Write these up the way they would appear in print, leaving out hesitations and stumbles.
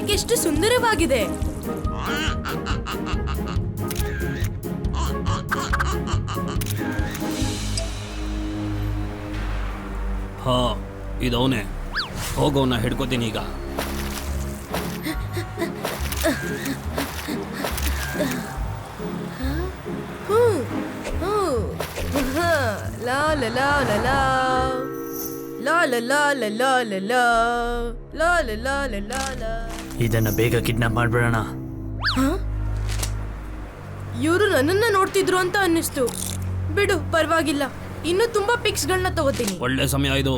ನೋಡೋದಕ್ಕೆ ಎಷ್ಟು ಸುಂದರವಾಗಿದೆ. ಹಾ, ಇದವನೇ. ಹೋಗೋನ ಹಿಡ್ಕೋತೀನಿ ಈಗ. ಲಾ ಲಾ ಲಾ ಲಾ ಲಾ ಲಾ ಲಾ ಲಾ ಲಾ ಲಾ ಲಾ ಲಾ ಲಾ ಲಾ ಲಾ. ಇದನ್ನ ಬೇಗ ಕಿಡ್ನಾಪ್ ಮಾಡ್ಬಿಡೋಣ. ಇವರು ನನ್ನನ್ನ ನೋಡ್ತಿದ್ರು ಅಂತ ಅನ್ನಿಸ್ತು. ಬಿಡು, ಪರವಾಗಿಲ್ಲ. ಇನ್ನು ತುಂಬಾ ಪಿಕ್ಸ್ ಗಳನ್ನ ತಗೋತೀನಿ. ಒಳ್ಳೆ ಸಮಯ ಇದು.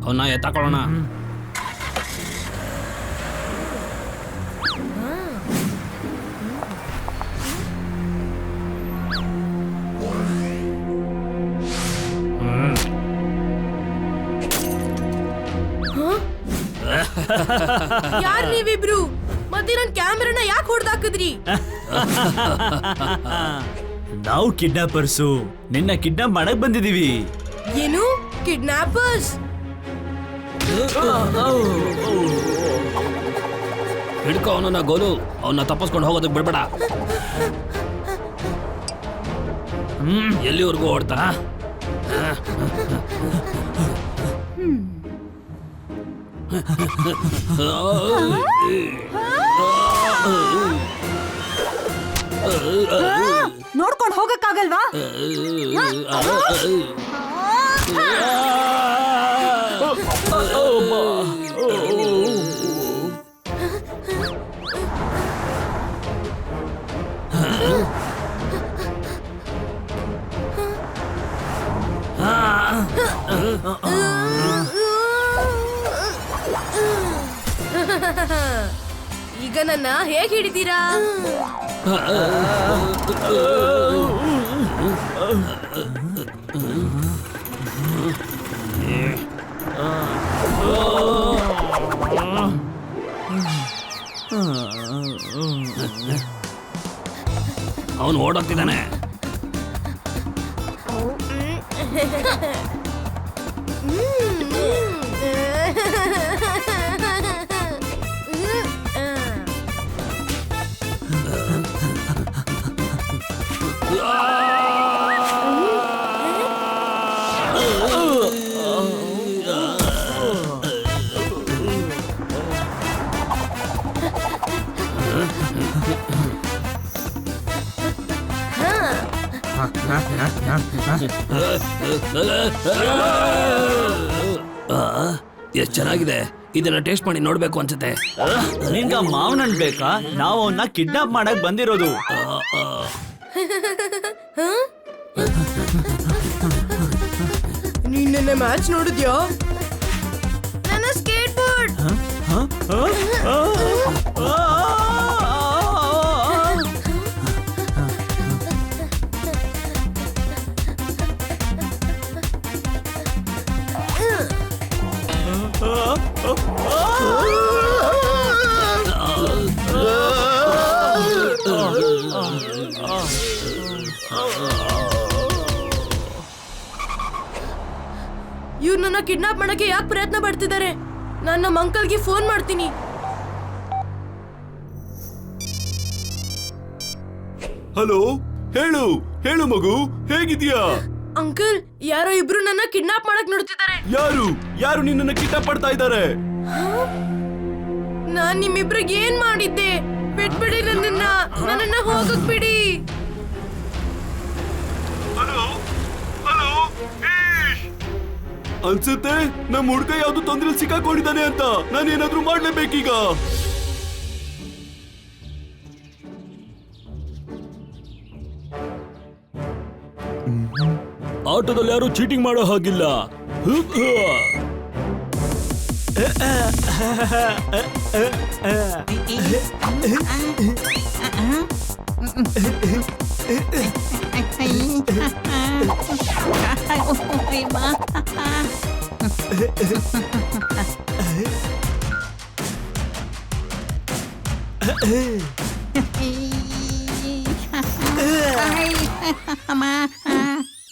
ಅವನ್ನ ಎತ್ತಾಕೊಳ್ಳೋಣ. ಯಾರ್ ನೀವಿಬ್ರು? ಮತ್ತೆ ನನ್ ಕ್ಯಾಮೆರಾನ ಯಾಕೆ ಹೊಡೆದಾಕಿದ್ರಿ? ನಾವು ಕಿಡ್ನಾಪರ್ಸು. ನಿನ್ನ ಕಿಡ್ನಾಪ್ ಮಾಡಕ್ ಬಂದಿದೀವಿ. ಏನು? ಕಿಡ್ನಾಪರ್ಸ್? ಹಿಡ್ಕೋ ಅವನನ್ನ ಗೋಲು. ಅವನ್ನ ತಪ್ಪಿಸ್ಕೊಂಡು ಹೋಗೋದಕ್ಕೆ ಬಿಡ್ಬೇಡ. ಎಲ್ಲಿವರೆಗೂ ಓಡ್ತಾ? ನೋಡ್ಕೊಂಡು ಹೋಗಕ್ಕಾಗಲ್ವಾ? ಈಗ ನನ್ನ ಹೇಗೆ ಹಿಡಿತೀರಾ? ಅವನು ಓಡೋಗ್ತಿದ್ದಾನೆ. ಎಷ್ಟು ಚೆನ್ನಾಗಿದೆ. ಇದನ್ನ ಟೇಸ್ಟ್ ಮಾಡಿ ನೋಡ್ಬೇಕು ಅನ್ಸುತ್ತೆ. ನಿನ್ಗ ಮಾವನನ್ ಬೇಕಾ? ನಾವು ಅವನ್ನ ಕಿಡ್ನಾಪ್ ಮಾಡಕ್ ಬಂದಿರೋದು. ನೀನ್ ನನ್ನ ಮ್ಯಾಚ್ ನೋಡಿದ್ಯಾ? ನನ್ನ ಸ್ಕೇಟ್ ಬೋರ್ಡ್. ಇವ್ರು ನನ್ನ ಕಿಡ್ನಾಪ್ ಮಾಡಕ್ಕೆ ಯಾಕೆ ಪ್ರಯತ್ನ ಪಡ್ತಿದ್ದಾರೆ? ನಾನು ನಮ್ಮ ಅಂಕಲ್ಗೆ ಫೋನ್ ಮಾಡ್ತೀನಿ. ಹಲೋ, ಹೇಳು ಹೇಳು ಮಗು, ಹೇಗಿದ್ಯಾ? ಅಂಕಲ್, ಯಾರೋ ಇಬ್ರು ನನ್ನ ಕಿಡ್ನಾಪ್ ಮಾಡಕ್ ನೋಡ್ತಿದ್ದಾರೆ. ಯಾರು ಯಾರು ನಿನ್ನನ್ನ ಕಿಡ್ನಾಪ್ ಮಾಡ್ತಾ ಇದ್ದಾರೆ? ನಾನ್ ನಿಮ್ಮಿಬ್ರಿಗೆ ಏನ್ ಮಾಡಿದ್ದೆ? ಬಿಟ್ಬಿಡಿ ನನ್ನನ್ನ ಹೋಗಕ್ ಬಿಡಿ. ಅನ್ಸುತ್ತೆ ನಮ್ ಹುಡ್ಗ ಯಾವ್ದು ತೊಂದ್ರೆ ಸಿಕ್ಕಾಕೊಂಡಿದ್ದಾನೆ ಅಂತ. ನಾನು ಏನಾದ್ರೂ ಮಾಡ್ಲೇಬೇಕೀಗ. ಆಟೋದಲ್ಲಿ ಯಾರು ಚೀಟಿಂಗ್ ಮಾಡೋ ಹಾಗಿಲ್ಲ.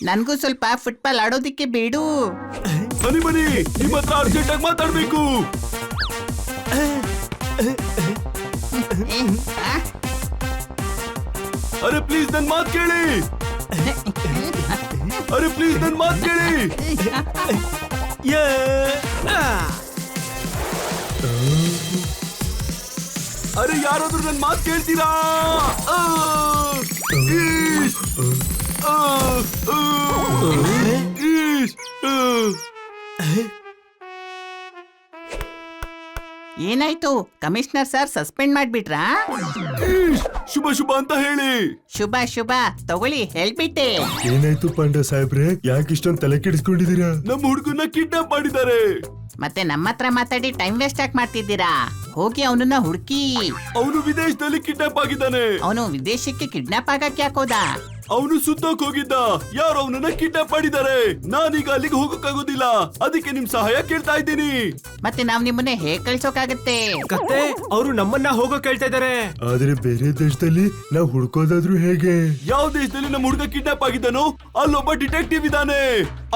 ನನ್ಗೂ ಸ್ವಲ್ಪ ಫುಟ್ಬಾಲ್ ಆಡೋದಿಕ್ಕೆ ಬೇಡು. ಬನ್ನಿ ಬನ್ನಿ, ನಿಮ್ಮ ಹತ್ರ ಅರ್ಜೆಂಟ್ ಆಗಿ ಮಾತಾಡ್ಬೇಕು. ಅರೆ ಪ್ಲೀಸ್ ನನ್ ಮಾತ್ ಕೇಳಿ. ಅರೆ ಪ್ಲೀಸ್ ನನ್ ಮಾತ್ ಕೇಳಿ. ಅರೆ ಯಾರಾದ್ರೂ ನನ್ ಮಾತ್ ಕೇಳ್ತೀರಾ? ಈಶ್! ಈಶ್! ಏನಾಯ್ತು ಕಮಿಷನರ್ ಸರ್ ಸಸ್ಪೆಂಡ್ ಮಾಡ್ಬಿಟ್ರಾ? ಈಶ್! ಶುಭ ಶುಭ ಅಂತ ಹೇಳಿ. ಶುಭ ಶುಭ ತಗೊಳ್ಳಿ ಹೇಳ್ಬಿಟ್ಟೆ. ಏನಾಯ್ತು ಪಾಂಡ ಸಾಹೇಬ್ರೆ, ಯಾಕೆ ಇಷ್ಟೊಂದು ತಲೆ ಕೆಡಿಸ್ಕೊಂಡಿದ್ದೀರಾ? ನಮ್ಮ ಹುಡುಗನ್ನ ಕಿಡ್ನಾಪ್ ಮಾಡಿದ್ದಾರೆ. ಮತ್ತೆ ನಮ್ಮ ಹತ್ರ ಮಾತಾಡಿ ಟೈಮ್ ವೇಸ್ಟ್ ಯಾಕೆ ಮಾಡ್ತಿದ್ದೀರಾ? ಹೋಗಿ ಅವನನ್ನ ಹುಡುಕಿ. ಅವನು ವಿದೇಶದಲ್ಲಿ ಕಿಡ್ನಾಪ್ ಆಗಿದ್ದಾನೆ. ಅವನು ವಿದೇಶಕ್ಕೆ ಕಿಡ್ನಾಪ್ ಆಗಕ್ಕೆ ಯಾಕೋದ? ಅವನು ಸುತ್ತೋಕ್ ಹೋಗಿದ್ದ. ಯಾರು ಅವನನ್ನ ಕಿಡ್ನಾಪ್ ಮಾಡಿದ್ದಾರೆ. ನಾನೀಗ ಅಲ್ಲಿಗೆ ಹೋಗಕ್ಕಾಗೋದಿಲ್ಲ. ಅದಕ್ಕೆ ನಿಮ್ ಸಹಾಯ ಕೇಳ್ತಾ ಇದ್ದೀನಿ. ಮತ್ತೆ ನಾವ್ ನಿಮ್ಮನ್ನ ಹೇಗ್ ಕಳ್ಸೋಕಾಗತ್ತೆ? ಕತ್ತೆ ಅವರು ನಮ್ಮನ್ನ ಹೋಗೋ ಕೇಳ್ತಾ ಇದಾರೆ. ಆದ್ರೆ ಬೇರೆ ದೇಶದಲ್ಲಿ ನಾವು ಹುಡ್ಕೋದಾದ್ರೂ ಹೇಗೆ? ಯಾವ ದೇಶದಲ್ಲಿ ನಮ್ಮ ಹುಡುಗ ಕಿಡ್ನಾಪ್ ಆಗಿದ್ದಾನೋ ಅಲ್ಲೊಬ್ಬ ಡಿಟೆಕ್ಟಿವ್ ಇದ್ದಾನೆ.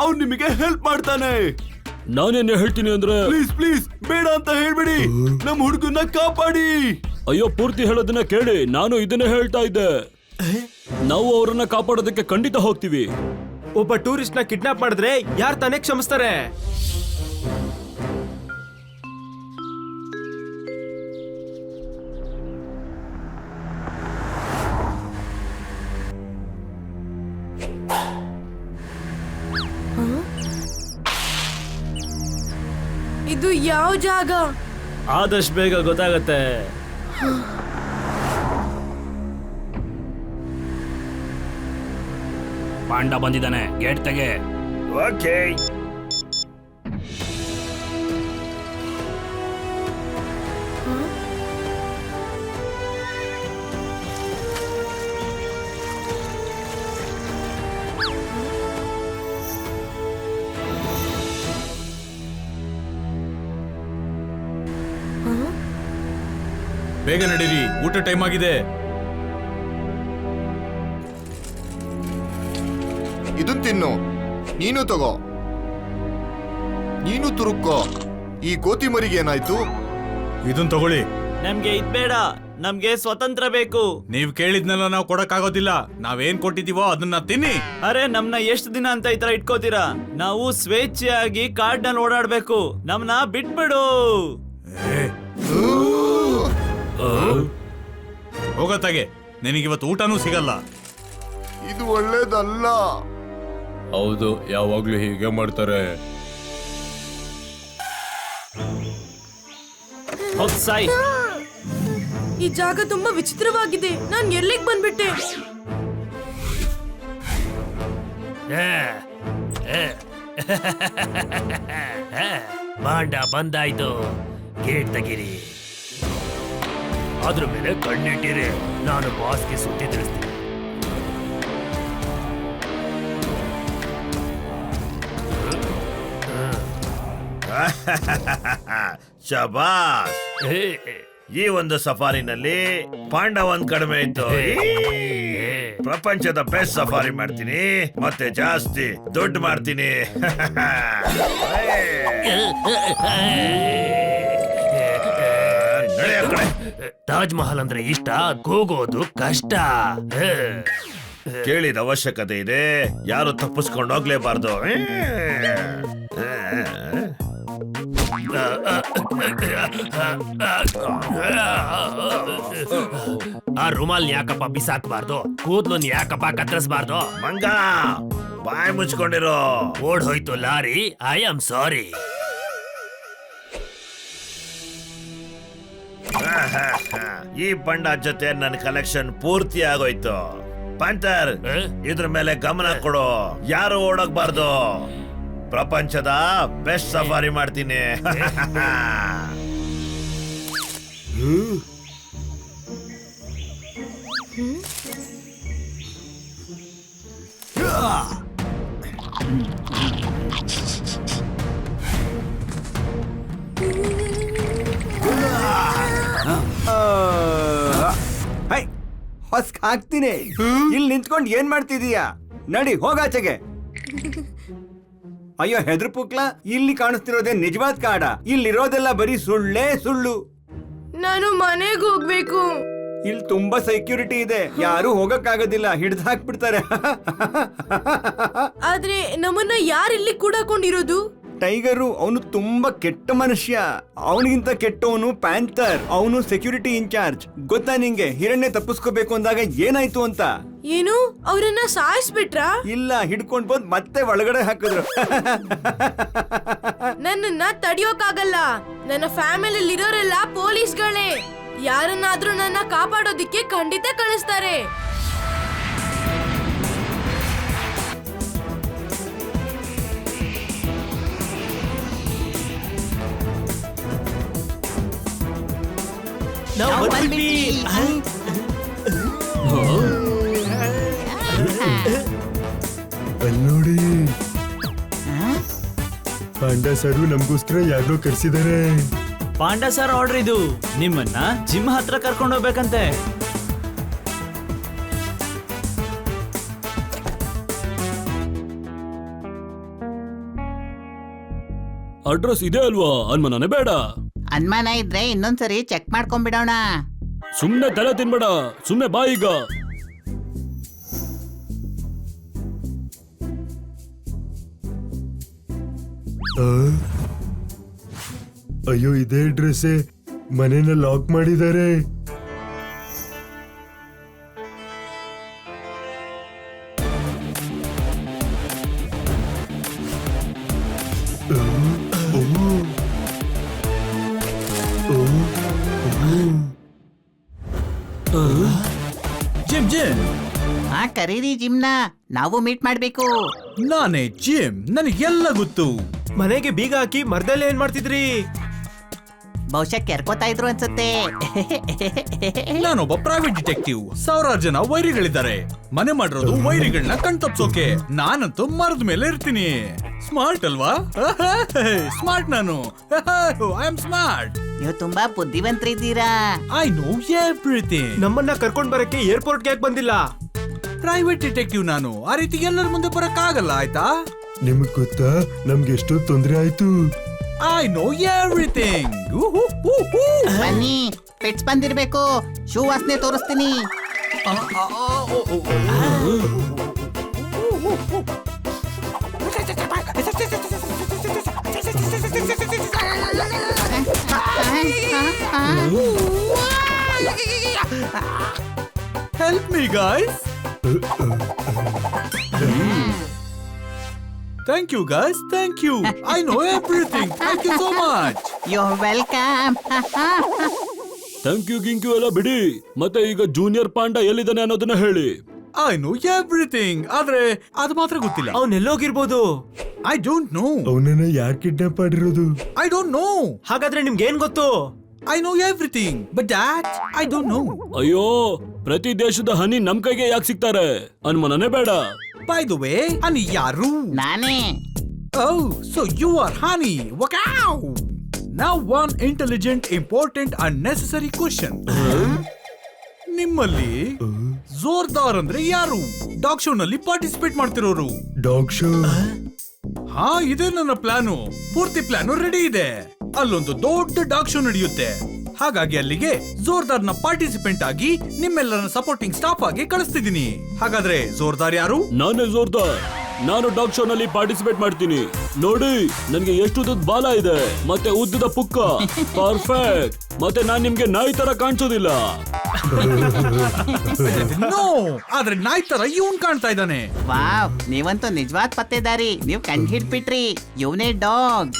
ಅವ್ನು ನಿಮಗೆ ಹೆಲ್ಪ್ ಮಾಡ್ತಾನೆ. ನಾನೇನು ಹೇಳ್ತೀನಿ ಅಂದ್ರೆ, ಪ್ಲೀಸ್ ಪ್ಲೀಸ್ ಬೇಡ ಅಂತ ಹೇಳ್ಬೇಡಿ. ನಮ್ಮ ಹುಡುಗನ್ನ ಕಾಪಾಡಿ. ಅಯ್ಯೋ ಪೂರ್ತಿ ಹೇಳೋದನ್ನ ಕೇಳಿ. ನಾನು ಇದನ್ನೇ ಹೇಳ್ತಾ ಇದ್ದೆ. ನಾವು ಅವರನ್ನ ಕಾಪಾಡೋದಕ್ಕೆ ಖಂಡಿತ ಹೋಗ್ತೀವಿ. ಒಬ್ಬ ಟೂರಿಸ್ಟ್ ನ ಕಿಡ್ನಾಪ್ ಮಾಡಿದ್ರೆ ಯಾರು ತಾನೇ ಕ್ಷಮಿಸ್ತಾರೆ? ಇದು ಯಾವ ಜಾಗ? ಆದಷ್ಟು ಬೇಗ ಗೊತ್ತಾಗತ್ತೆ. ಪಾಂಡ ಬಂದಿದ್ದಾನೆ, ಗೇಟ್ ತೆಗೆ. ಓಕೆ. ಬೇಗ ನಡೀರಿ, ಊಟ ಟೈಮ್ ಆಗಿದೆ. ಇದನ್ ತಿನ್ನು, ನೀನು ತಗೋ, ನೀನು ತುರುಕೋ. ಈ ಕೋತಿ ಮರಿಗೆ ಏನಾಯ್ತು? ಇದನ್ ತಗೊಳ್ಳಿ. ನಮ್ಗೆ ಇದ್ ಬೇಡ, ನಮ್ಗೆ ಸ್ವತಂತ್ರ ಬೇಕು. ನೀವ್ ಕೇಳಿದ್ನೆಲ್ಲ ನಾವು ಕೊಡಕ್ಕಾಗೋದಿಲ್ಲ. ನಾವೇನ್ ಕೊಟ್ಟಿದೀವೋ ಅದನ್ನ ತಿನ್ನಿ. ಅರೆ ನಮ್ನ ಎಷ್ಟು ದಿನ ಅಂತ ಈ ತರ ಇಟ್ಕೋತೀರಾ? ನಾವು ಸ್ವೇಚ್ಛೆಯಾಗಿ ಕಾಡ್ನಲ್ಲಿ ಓಡಾಡ್ಬೇಕು. ನಮ್ನ ಬಿಟ್ಬಿಡು. ಹೋಗತ್ತಾಗೆ, ನಿನಗಿವತ್ತು ಊಟನೂ ಸಿಗಲ್ಲ. ಇದು ಒಳ್ಳೇದಲ್ಲ. ಹೌದು, ಯಾವಾಗ್ಲೂ ಹೀಗೆ ಮಾಡ್ತಾರೆ. ಹೋಗ್ ಸಾಯ್. ಈ ಜಾಗ ತುಂಬಾ ವಿಚಿತ್ರವಾಗಿದೆ. ನಾನ್ ಎಲ್ಲಿಗೆ ಬಂದ್ಬಿಟ್ಟೆ? ಪಾಂಡ ಬಂದಾಯ್ತು. ಗೇಟ್ ತೆಗೀರಿ. ಅದ್ರ ಮೇಲೆ ಕಣ್ಣಿಟ್ಟಿರಿ. ನಾನು ಬಾಸ್ಗೆ ಸುದ್ದಿ ತಿಳಿಸ್ತೀನಿ. ಶಬಾಸ್. ಈ ಒಂದು ಸಫಾರಿನಲ್ಲಿ ಪಾಂಡ ಒಂದ್ ಕಡಿಮೆ ಇತ್ತು. ಪ್ರಪಂಚದ ಬೆಸ್ಟ್ ಸಫಾರಿ ಮಾಡ್ತೀನಿ, ಮತ್ತೆ ಜಾಸ್ತಿ ದುಡ್ಡು ಮಾಡ್ತೀನಿ. ತಾಜ್ ಮಹಲ್ ಅಂದ್ರೆ ಇಷ್ಟ, ಕೂಗೋದು ಕಷ್ಟ. ಕೇಳಿದ ಅವಶ್ಯಕತೆ ಇದೆ, ಯಾರು ತಪ್ಪಿಸ್ಕೊಂಡು ಹೋಗ್ಲೇಬಾರ್ದು. ಆ ರುಮಾಲ್ ಯಾಕಪ್ಪ ಬಿಸಾಕ್ಬಾರ್ದು? ಕೂದ್ಲನ್ ಯಾಕಪ್ಪ ಕತ್ತರಿಸಬಾರ್ದು? ಮಂಗ ಬಾಯ್ ಮುಚ್ಕೊಂಡಿರೋ. ಓಡ್ ಹೋಯ್ತು ಲಾರಿ. I am sorry. ಈ ಬಣ್ಣ ಜೊತೆ ನನ್ನ ಕಲೆಕ್ಷನ್ ಪೂರ್ತಿ ಆಗೋಯ್ತು. ಪ್ಯಾಂಥರ್, ಇದ್ರ ಮೇಲೆ ಗಮನ ಕೊಡು. ಯಾರು ಓಡೋಗ್ಬಾರ್ದು. ಪ್ರಪಂಚದ ಬೆಸ್ಟ್ ಸಫಾರಿ ಮಾಡ್ತೀನಿ. ಹೊಸ್ಕ್ ಹಾಕ್ತೀನಿ. ಇಲ್ಲಿ ನಿಂತ್ಕೊಂಡು ಏನ್ ಮಾಡ್ತಿದೀಯಾ? ನಡಿ ಹೋಗಾಚೆಗೆ. ಅಯ್ಯೋ ಹೆದ್ರು ಪುಕ್ಲ, ಇಲ್ಲಿ ಕಾಣಿಸ್ತಿರೋದೇ ನಿಜವಾದ ಕಾಡ. ಇಲ್ಲಿರೋದೆಲ್ಲ ಬರೀ ಸುಳ್ಳೇ ಸುಳ್ಳು. ನಾನು ಮನೆಗೆ ಹೋಗ್ಬೇಕು. ಇಲ್ಲಿ ತುಂಬಾ ಸೆಕ್ಯೂರಿಟಿ ಇದೆ, ಯಾರು ಹೋಗಕ್ಕಾಗೋದಿಲ್ಲ, ಹಿಡ್ದು ಹಾಕ್ಬಿಡ್ತಾರೆ. ಆದ್ರೆ ನಮ್ಮನ್ನ ಯಾರು ಇಲ್ಲಿ ಕೂಡಾಕೊಂಡಿರೋದು? ಟೈಗರು ಅವನು ತುಂಬಾ ಕೆಟ್ಟ ಮನುಷ್ಯ. ಅವನಿಗಿಂತ ಕೆಟ್ಟವನು ಪ್ಯಾಂಥರ್, ಅವನು ಸೆಕ್ಯೂರಿಟಿ ಇನ್ಚಾರ್ಜ್. ಗೊತ್ತಾ ನಿಂಗೆ ಹಿರಣ್ಯ ತಪ್ಪಿಸ್ಕೋಬೇಕು ಅಂದಾಗ ಏನಾಯ್ತು ಅಂತ? ಏನು, ಅವ್ರನ್ನ ಸಾಯಿಸ್ಬಿಟ್ರಾ? ಇಲ್ಲ, ಹಿಡ್ಕೊಂಡ್ ಬಂದ್ ಮತ್ತೆ ಒಳಗಡೆ ಹಾಕಿದ್ರು. ನನ್ನನ್ನ ತಡಿಯೋಕಾಗಲ್ಲ. ನನ್ನ ಫ್ಯಾಮಿಲಿ ಇರೋರೆಲ್ಲ ಪೊಲೀಸ್ಗಳೇ. ಯಾರನ್ನಾದ್ರೂ ನನ್ನ ಕಾಪಾಡೋದಿಕ್ಕೆ ಖಂಡಿತ ಕಳಿಸ್ತಾರೆ. ನಾವು ಬಂದ್ವಿ. ಅಲ್ಲಿ ನೋಡಿ, ಪಾಂಡಾ ಸರು ನಮ್ಗೋಸ್ಕರ ಯಾರೋ ಕರ್ಸಿದಾರೆ. ಪಾಂಡಾ ಸರ್ ಆರ್ಡರ್ ಇದು. ನಿಮ್ಮನ್ನ ಜಿಮ್ ಹತ್ರ ಕರ್ಕೊಂಡು ಹೋಗ್ಬೇಕಂತೆ. ಅಡ್ರೆಸ್ ಇದೆ ಅಲ್ವಾ? ಅನ್ಮನನೇ ಬೇಡ. ಅನುಮಾನ ಇದ್ರೆ ಇನ್ನೊಂದ್ಸರಿ ಚೆಕ್ ಮಾಡ್ಕೊಂಡ್ಬಿಡೋಣ. ಸುಮ್ನೆ ತಲೆ ತಿನ್ಬೇಡ, ಸುಮ್ನೆ ಬಾ ಈಗ. ಆ? ಅಯ್ಯೋ, ಇದೇ ಡ್ರೆಸ್ ಮನೇನ ಲಾಕ್ ಮಾಡಿದ್ದಾರೆ. ಜಿಮ್ ಜಿಮ್, ಹಾ, ಕರೀರಿ ಜಿಮ್ನ, ನಾವು ಮೀಟ್ ಮಾಡ್ಬೇಕು. ನಾನೇ ಜಿಮ್, ನನಗೆಲ್ಲ ಗೊತ್ತು. ಮನೆಗೆ ಬೀಗ ಹಾಕಿ ಮರದಲ್ಲಿ ಏನ್ ಮಾಡ್ತಿದ್ರಿ? ಬಹುಶಃ ಕೆರ್ಕೋತಾ ಇದ್ರು ಅನ್ಸುತ್ತೆ. ನಾನೊಬ್ಬ ಪ್ರೈವೇಟ್ ಡಿಟೆಕ್ಟಿವ್. ಸಾವಿರಾರು ಜನ ವೈರಿಗಳಿದ್ದಾರೆ. ಮನೆ ಮಾಡಿರೋದು ವೈರಿಗಳನ್ನ ಕಣ್ತಪ್ಸೋಕೆ. ನಾನಂತೂ ಮರದ ಮೇಲೆ ಇರ್ತೀನಿ. ಸ್ಮಾರ್ಟ್ ಅಲ್ವಾ? ಸ್ಮಾರ್ಟ್ ನಾನು. I am smart. ನೀವು ತುಂಬಾ ಬುದ್ಧಿವಂತರಿದ್ದೀರಾ. I know everything. ನಮ್ಮನ್ನ ಕರ್ಕೊಂಡ್ ಬರಕ್ಕೆ ಏರ್ಪೋರ್ಟ್ಗೆ ಯಾಕೆ ಬಂದಿಲ್ಲ? ಪ್ರೈವೇಟ್ ಡಿಟೆಕ್ಟಿವ್ ನಾನು. ಆ ರೀತಿ ಎಲ್ಲರ ಮುಂದೆ ಬರಕ್ಕಾಗಲ್ಲ, ಆಯ್ತಾ? ನಿಮಗ್ ಗೊತ್ತಾ, ನಮ್ಗೆ ಎಷ್ಟೋ ತೊಂದ್ರೆ ಆಯ್ತು. I know everything. ಬನ್ನಿ, ಪೆಟ್ಸ್ ಬಂದಿರ್ಬೇಕು. ಶೂ ವಾಸನೆ ತೋರಿಸ್ತೀನಿ. Help me guys. Thank you guys, thank you. I know everything. Thank you so much. You're welcome. Thank you ಗಿಂಕ್ಯೂ ಎಲ್ಲ ಬಿಡಿ. ಮತ್ತೆ ಈಗ ಜೂನಿಯರ್ ಪಾಂಡಾ ಎಲ್ಲಿದ್ದಾನೆ ಅನ್ನೋದನ್ನ ಹೇಳಿ. I know everything. ಆದ್ರೆ ಅದು ಮಾತ್ರ ಗೊತ್ತಿಲ್ಲ. ಅವನೆಲ್ಲೋಗಿರ್ಬೋದು? I don't know. ಅವನನ್ನ ಯಾರು ಕಿಡ್ನಾಪ್ ಮಾಡಿರೋದು? I don't know. ಹಾಗಾದ್ರೆ ನಿಮ್ಗೆ ಏನ್ ಗೊತ್ತು? I know everything, but that I don't know. ಅಯ್ಯೋ, ಪ್ರತಿ ದೇಶದ ಹನಿ ನಮ್ ಕೈಗೆ ಯಾಕೆ ಸಿಗ್ತಾರೆ? ಅನ್ಮನನೇ ಬೇಡ. By the way, Honey ಯಾರು? ನಾನೇ. Oh, so you are Honey. Wow. Now one intelligent, important and necessary question. ನಿಮ್ಮಲ್ಲಿ ಜೋರ್ದಾರ್ ಅಂದ್ರೆ ಯಾರು? ಡಾಗ್ ಶೋ ನಲ್ಲಿ ಪಾರ್ಟಿಸಿಪೇಟ್ ಮಾಡ್ತಿರೋರು. Dog show? ಹಾ, ಇದೆ ನನ್ನ ಪ್ಲಾನು. ಪೂರ್ತಿ ಪ್ಲಾನು ರೆಡಿ ಇದೆ. ಅಲ್ಲೊಂದು ದೊಡ್ಡ ಡಾಗ್ ಶೋ ನಡೆಯುತ್ತೆ. ಹಾಗಾಗಿ ಅಲ್ಲಿಗೆ ಜೋರ್ದಾರ್ನ ಪಾರ್ಟಿಸಿಪೆಂಟ್ ಆಗಿ ನಿಮ್ಮೆಲ್ಲರ ಸಪೋರ್ಟಿಂಗ್ ಸ್ಟಾಫ್ ಆಗಿ ಕಳಿಸ್ತಿದ್ದೀನಿ. ಹಾಗಾದ್ರೆ ಜೋರ್ದಾರ್ ಯಾರು? ನಾನೇ ಜೋರ್ದಾರ್. ನಾನು ಡಾಗ್ ಶೋ ನಲ್ಲಿ ಪಾರ್ಟಿಸಿಪೇಟ್ ಮಾಡ್ತೀನಿ. ನೋಡಿ, ನನ್ಗೆ ಎಷ್ಟು ಉದ್ದದ ಬಾಲ ಇದೆ, ಮತ್ತೆ ಉದ್ದದ ಪುಕ್ಕ. ಪರ್ಫೆಕ್ಟ್. ಮತ್ತೆ ನಾನ್ ನಿಮ್ಗೆ ನಾಯಿ ತರ ಕಾಣಿಸೋದಿಲ್ಲ. ನೋ, ಆದ್ರೆ ನಾಯಿ ತರ ಇವನ್ ಕಾಣ್ತಾ ಇದ್ದಾನೆ. ವಾವ್, ನೀವಂತೂ ನಿಜವಾದ ಪತ್ತೆದಾರಿ. ನೀವು ಕಂಡು ಹಿಡ್ಬಿಟ್ರಿ, ಇವನೇ ಡಾಗ್.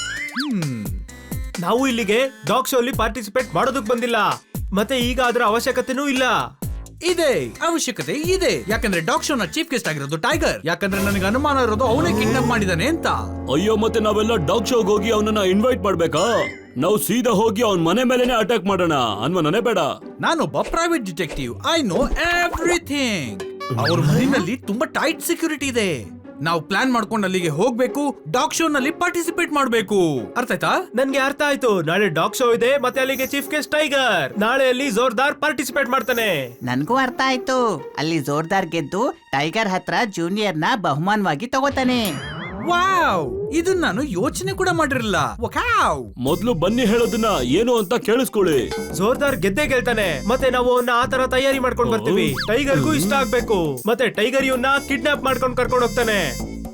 ನಾವು ಇಲ್ಲಿಗೆ ಡಾಗ್ ಶೋ ಅಲ್ಲಿ ಪಾರ್ಟಿಸಿಪೇಟ್ ಮಾಡೋದಕ್ ಬಂದಿಲ್ಲ. ಮತ್ತೆ ಈಗ ಅದರ ಅವಶ್ಯಕತೆನೂ ಇಲ್ಲ. ಇದೆ, ಅವಶ್ಯಕತೆ ಇದೆ. ಯಾಕಂದ್ರೆ ಡಾಗ್ ಶೋ ನ ಚೀಫ್ ಗೆಸ್ಟ್ ಆಗಿರೋದು ಟೈಗರ್. ಯಾಕಂದ್ರೆ ನನಗೆ ಅನುಮಾನ ಇರೋದು ಅವನೇ ಕಿಡ್ನಾಪ್ ಮಾಡಿದಾನೆ ಅಂತ. ಅಯ್ಯೋ, ಮತ್ತೆ ನಾವೆಲ್ಲ ಡಾಗ್ ಶೋಗೆ ಹೋಗಿ ಅವನನ್ನ ಇನ್ವೈಟ್ ಮಾಡ್ಬೇಕಾ? ನಾವು ಸೀದಾ ಹೋಗಿ ಅವನ್ ಮನೆ ಮೇಲೆನೆ ಅಟ್ಯಾಕ್ ಮಾಡೋಣ. ಅನ್ಮನನೇ ಬೇಡ. ನಾನೊಬ್ಬ private detective. I know everything. ಅವ್ರ ಮನೆಯಲ್ಲಿ ತುಂಬಾ ಟೈಟ್ ಸೆಕ್ಯೂರಿಟಿ ಇದೆ. ನಾವು ಪ್ಲಾನ್ ಮಾಡ್ಕೊಂಡು ಅಲ್ಲಿಗೆ ಹೋಗ್ಬೇಕು. ಡಾಗ್ ಶೋ ನಲ್ಲಿ ಪಾರ್ಟಿಸಿಪೇಟ್ ಮಾಡ್ಬೇಕು. ಅರ್ಥ ಆಯ್ತಾ? ನನ್ಗೆ ಅರ್ಥ ಆಯ್ತು. ನಾಳೆ ಡಾಗ್ ಶೋ ಇದೆ, ಮತ್ತೆ ಅಲ್ಲಿಗೆ ಚೀಫ್ ಗೆಸ್ಟ್ ಟೈಗರ್. ನಾಳೆ ಅಲ್ಲಿ ಜೋರ್ದಾರ್ ಪಾರ್ಟಿಸಿಪೇಟ್ ಮಾಡ್ತಾನೆ. ನನ್ಗೂ ಅರ್ಥ ಆಯ್ತು. ಅಲ್ಲಿ ಜೋರ್ದಾರ್ ಗೆದ್ದು ಟೈಗರ್ ಹತ್ರ ಜೂನಿಯರ್ನ ಬಹುಮಾನವಾಗಿ ತಗೋತಾನೆ. ವಾವ್, ಇದನ್ನ ನಾನು ಯೋಚನೆ ಕೂಡ ಮಾಡಿರಲಿಲ್ಲ. ವಾವ್. ಮೊದ್ಲು ಬನ್ನಿ ಹೇಳೋದನ್ನ ಏನು ಅಂತ ಕೇಳಿಸ್ಕೊಳ್ಳಿ. ಜೋರ್ದಾರ್ ಗೆದ್ದೆ ಗೆಲ್ತಾನೆ, ಮತ್ತೆ ನಾವು ಅವನ್ನ ಆ ತರ ತಯಾರಿ ಮಾಡ್ಕೊಂಡ್ ಬರ್ತೀವಿ. ಟೈಗರ್ಗೂ ಇಷ್ಟ ಆಗ್ಬೇಕು, ಮತ್ತೆ ಟೈಗರ್ ಇವನ್ನ ಕಿಡ್ನಾಪ್ ಮಾಡ್ಕೊಂಡ್ ಕರ್ಕೊಂಡ್ ಹೋಗ್ತಾನೆ.